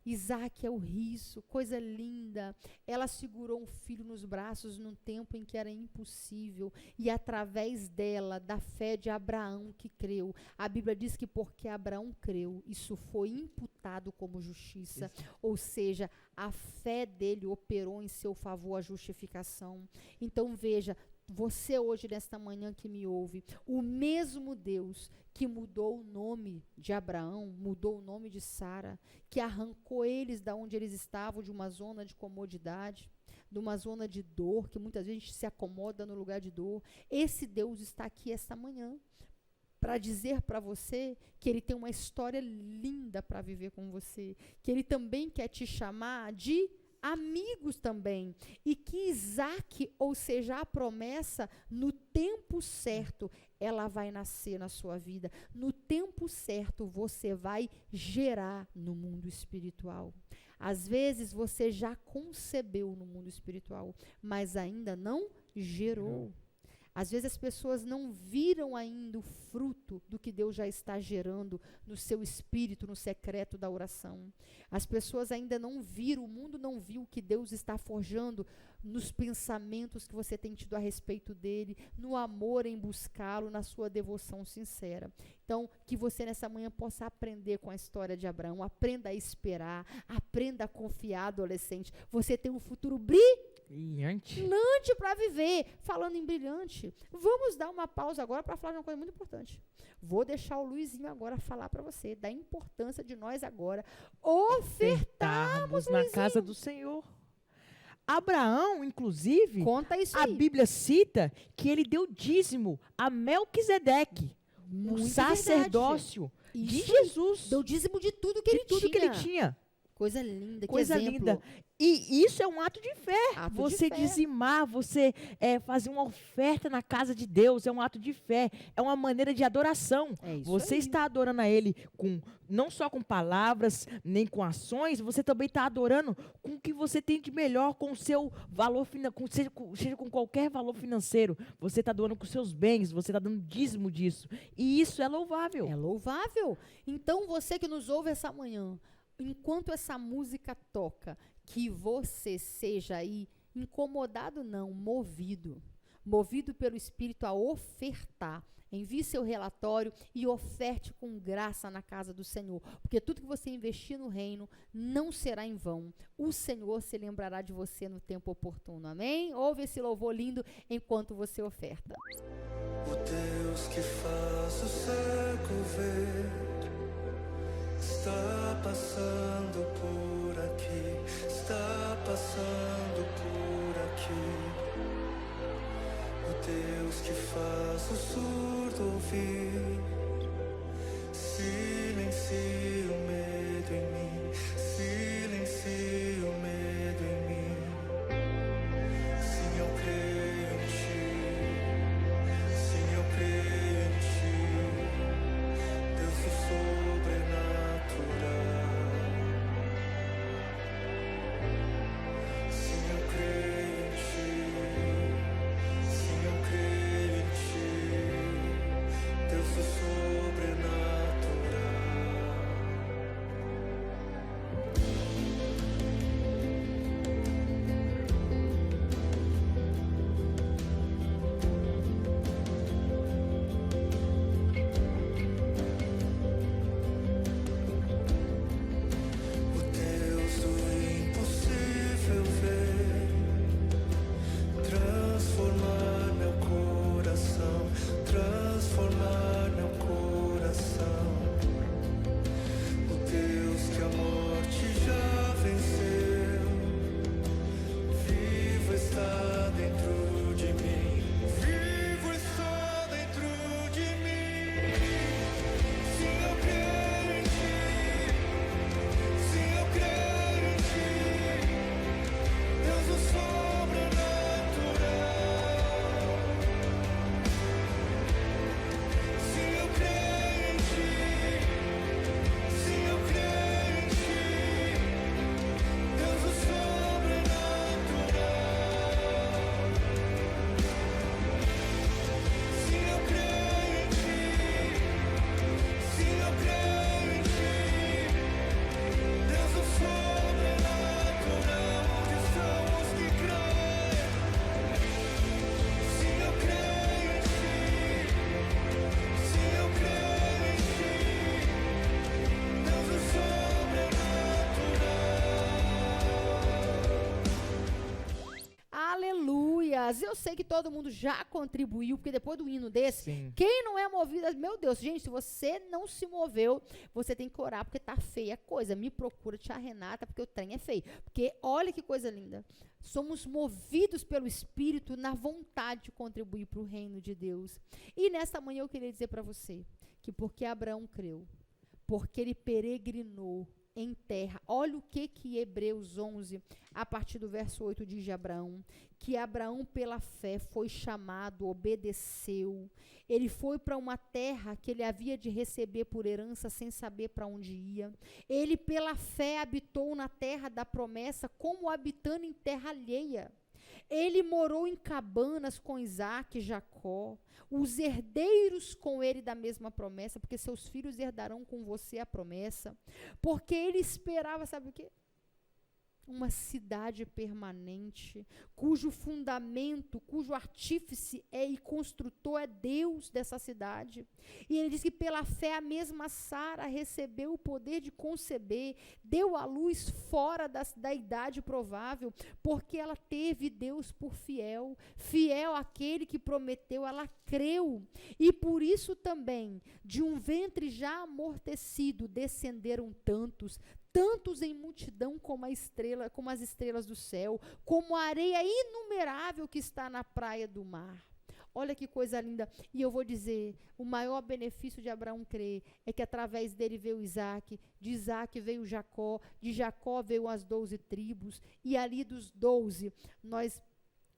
[SPEAKER 1] Isaac é o riso, coisa linda. Ela segurou um filho nos braços num tempo em que era impossível. E através dela, da fé de Abraão que creu. A Bíblia diz que porque Abraão creu, isso foi imputado como justiça. Ou seja, a fé dele operou em seu favor a justificação. Então veja, você hoje, nesta manhã que me ouve, o mesmo Deus que mudou o nome de Abraão, mudou o nome de Sara, que arrancou eles da onde eles estavam, de uma zona de comodidade, de uma zona de dor, que muitas vezes a gente se acomoda no lugar de dor. Esse Deus está aqui esta manhã para dizer para você que ele tem uma história linda para viver com você, que ele também quer te chamar de amigos também, e que Isaac, ou seja, a promessa, no tempo certo, ela vai nascer na sua vida. No tempo certo, você vai gerar no mundo espiritual. Às vezes, você já concebeu no mundo espiritual, mas ainda não gerou. Às vezes as pessoas não viram ainda o fruto do que Deus já está gerando no seu espírito, no secreto da oração. As pessoas ainda não viram, o mundo não viu o que Deus está forjando nos pensamentos que você tem tido a respeito dele, no amor em buscá-lo, na sua devoção sincera. Então, que você nessa manhã possa aprender com a história de Abraão, aprenda a esperar, aprenda a confiar, adolescente. Você tem um futuro brilhante para viver. Falando em brilhante, vamos dar uma pausa agora para falar de uma coisa muito importante. Vou deixar o Luizinho agora falar para você da importância de nós agora ofertarmos
[SPEAKER 2] na casa do Senhor. Abraão, inclusive,
[SPEAKER 1] conta isso
[SPEAKER 2] a
[SPEAKER 1] aí.
[SPEAKER 2] Bíblia cita que ele deu dízimo a Melquisedeque, o sacerdócio de Jesus.
[SPEAKER 1] Deu dízimo de tudo que ele tinha. Coisa linda, que
[SPEAKER 2] Coisa
[SPEAKER 1] exemplo.
[SPEAKER 2] linda. E isso é um ato de fé.
[SPEAKER 1] Ato de
[SPEAKER 2] Você
[SPEAKER 1] fé.
[SPEAKER 2] dizimar, você fazer uma oferta na casa de Deus, é um ato de fé. É uma maneira de adoração.
[SPEAKER 1] É isso
[SPEAKER 2] Você
[SPEAKER 1] aí.
[SPEAKER 2] está adorando a Ele não só com palavras, nem com ações, você também está adorando com o que você tem de melhor, com o seu valor, seja com qualquer valor financeiro. Você está adorando com seus bens, você está dando dízimo disso. E isso é louvável.
[SPEAKER 1] É louvável. Então, você que nos ouve essa manhã, enquanto essa música toca, que você seja aí incomodado não, movido pelo Espírito a ofertar. Envie seu relatório e oferte com graça na casa do Senhor, porque tudo que você investir no reino não será em vão. O Senhor se lembrará de você no tempo oportuno. Amém? Ouve esse louvor lindo enquanto você oferta.
[SPEAKER 7] O Deus que faz o cego ver está passando por aqui, está passando por aqui. O Deus que faz o surdo ouvir, silencia o medo em mim, silencia o medo em mim. Sim, eu creio em ti, sim, eu creio em ti, Deus do sobrenatural. Sim, eu creio em ti, sim, eu creio em ti, Deus do sobrenatural. O Deus do impossível ver, transformar meu coração, transformar meu coração. O Deus que a morte já venceu, vivo está dentro de mim, vivo está dentro de mim. Sim, eu creio em ti, sim, eu creio em ti, Deus do sobrenatural. Sim, eu creio em ti, sim, eu creio em ti, Deus do sobrenatural. Sim, eu creio em ti, sim, eu creio em ti, Deus do sobrenatural. Onde estão os que creem? Sim, eu creio em ti, sim, eu creio em ti, Deus do sobrenatural.
[SPEAKER 1] Aleluias! Eu sei que todo mundo já contribuiu, porque depois do hino desse,
[SPEAKER 2] Sim.
[SPEAKER 1] quem não é movido, meu Deus, gente, se você não se moveu, você tem que orar, porque tá feia a coisa. Me procura, tia Renata, porque o trem é feio. Porque olha que coisa linda. Somos movidos pelo Espírito na vontade de contribuir para o reino de Deus. E nesta manhã eu queria dizer para você que porque Abraão creu, porque ele peregrinou em terra. Olha o que Hebreus 11, a partir do verso 8 diz de Abraão, que Abraão pela fé foi chamado, obedeceu. Ele foi para uma terra que ele havia de receber por herança sem saber para onde ia. Ele pela fé habitou na terra da promessa como habitando em terra alheia. Ele morou em cabanas com Isaac e Jacó, os herdeiros com ele da mesma promessa, porque seus filhos herdarão com você a promessa, porque ele esperava, sabe o quê? Uma cidade permanente, cujo fundamento, cujo artífice e construtor é Deus dessa cidade. E ele diz que pela fé a mesma Sara recebeu o poder de conceber, deu à luz fora da idade provável, porque ela teve Deus por fiel, fiel àquele que prometeu, ela creu. E por isso também, de um ventre já amortecido, descenderam tantos em multidão como as estrelas do céu, como a areia inumerável que está na praia do mar. Olha que coisa linda. E eu vou dizer, o maior benefício de Abraão crer é que através dele veio Isaac, de Isaac veio Jacó, de Jacó veio as 12 tribos, e ali dos 12,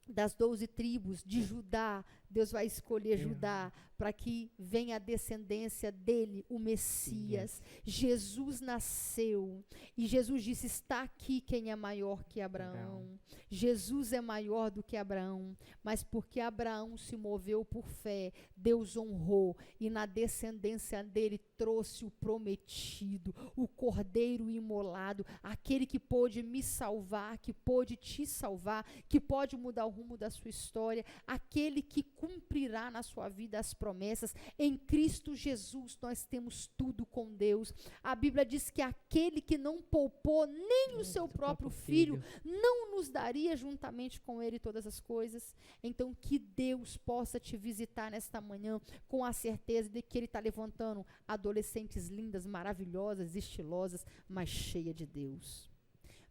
[SPEAKER 1] das 12 tribos de Judá, Deus vai escolher Judá para que venha a descendência dele, o Messias. Jesus nasceu e Jesus disse: está aqui quem é maior que Abraão. Jesus é maior do que Abraão, mas porque Abraão se moveu por fé, Deus honrou e na descendência dele trouxe o prometido, o cordeiro imolado, aquele que pôde me salvar, que pôde te salvar, que pode mudar o rumo da sua história, aquele que cumprirá na sua vida as promessas. Em Cristo Jesus nós temos tudo com Deus. A Bíblia diz que aquele que não poupou nem o seu próprio filho, não nos daria juntamente com ele todas as coisas. Então que Deus possa te visitar nesta manhã com a certeza de que ele está levantando adolescentes lindas, maravilhosas, estilosas, mas cheias de Deus.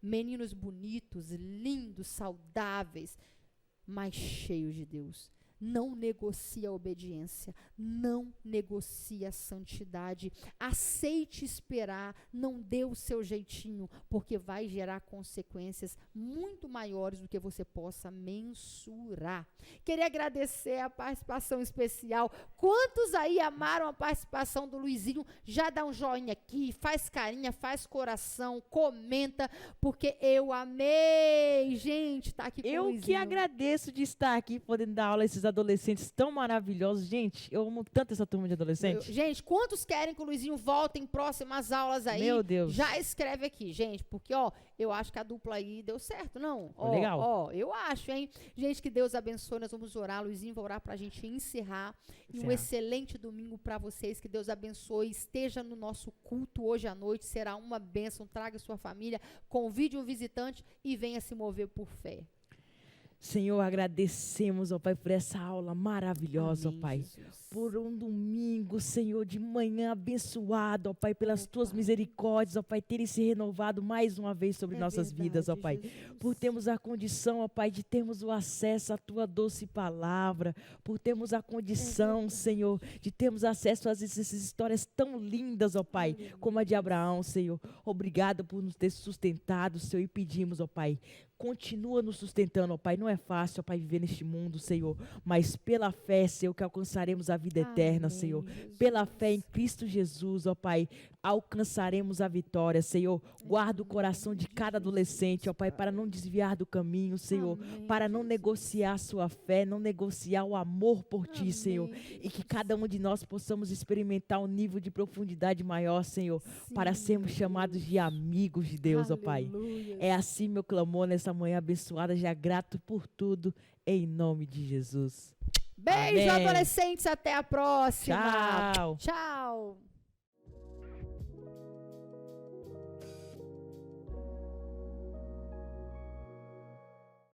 [SPEAKER 1] Meninos bonitos, lindos, saudáveis, mas cheios de Deus. Não negocia a obediência, não negocia a santidade. Aceite esperar, não dê o seu jeitinho, porque vai gerar consequências muito maiores do que você possa mensurar. Queria agradecer a participação especial. Quantos aí amaram a participação do Luizinho? Já dá um joinha aqui, faz carinha, faz coração, comenta, porque eu amei, gente, tá aqui com o Luizinho.
[SPEAKER 2] Eu que agradeço de estar aqui, podendo dar aula a esses adolescentes tão maravilhosos. Gente, eu amo tanto essa turma de adolescentes.
[SPEAKER 1] Gente, quantos querem que o Luizinho volte em próximas aulas aí?
[SPEAKER 2] Meu Deus.
[SPEAKER 1] Já escreve aqui, gente, porque, ó, eu acho que a dupla aí deu certo, não? Ó,
[SPEAKER 2] legal.
[SPEAKER 1] Ó, eu acho, hein? Gente, que Deus abençoe, nós vamos orar, Luizinho vai orar pra gente encerrar. E um excelente domingo pra vocês, que Deus abençoe, esteja no nosso culto hoje à noite, será uma bênção, traga sua família, convide um visitante e venha se mover por fé.
[SPEAKER 2] Senhor, agradecemos, ó Pai, por essa aula maravilhosa,
[SPEAKER 1] Amém,
[SPEAKER 2] ó Pai.
[SPEAKER 1] Jesus.
[SPEAKER 2] Por um domingo, Senhor, de manhã abençoado, ó Pai, pelas Tuas misericórdias, ó Pai, terem se renovado mais uma vez sobre nossas vidas, ó Pai. Por termos a condição, ó Pai, de termos o acesso à Tua doce palavra, por termos a condição, Senhor, de termos acesso a essas histórias tão lindas, ó Pai, como a de Abraão, Senhor. Obrigado por nos ter sustentado, Senhor, e pedimos, ó Pai, continua nos sustentando, ó Pai. Não é fácil, ó Pai, viver neste mundo, Senhor, mas pela fé, Senhor, que alcançaremos a vida eterna, Senhor. Pela fé em Cristo Jesus, ó Pai, alcançaremos a vitória, Senhor. Guarda o coração de cada adolescente, ó Pai, para não desviar do caminho, Senhor, para não negociar a sua fé, não negociar o amor por Ti, Senhor, e que cada um de nós possamos experimentar um nível de profundidade maior, Senhor, para sermos chamados de amigos de Deus, ó Pai. É assim meu clamor nessa manhã abençoada, já grato por tudo, em nome de Jesus.
[SPEAKER 1] Beijo,
[SPEAKER 2] Amém.
[SPEAKER 1] adolescentes, até a próxima.
[SPEAKER 2] Tchau.
[SPEAKER 1] Tchau.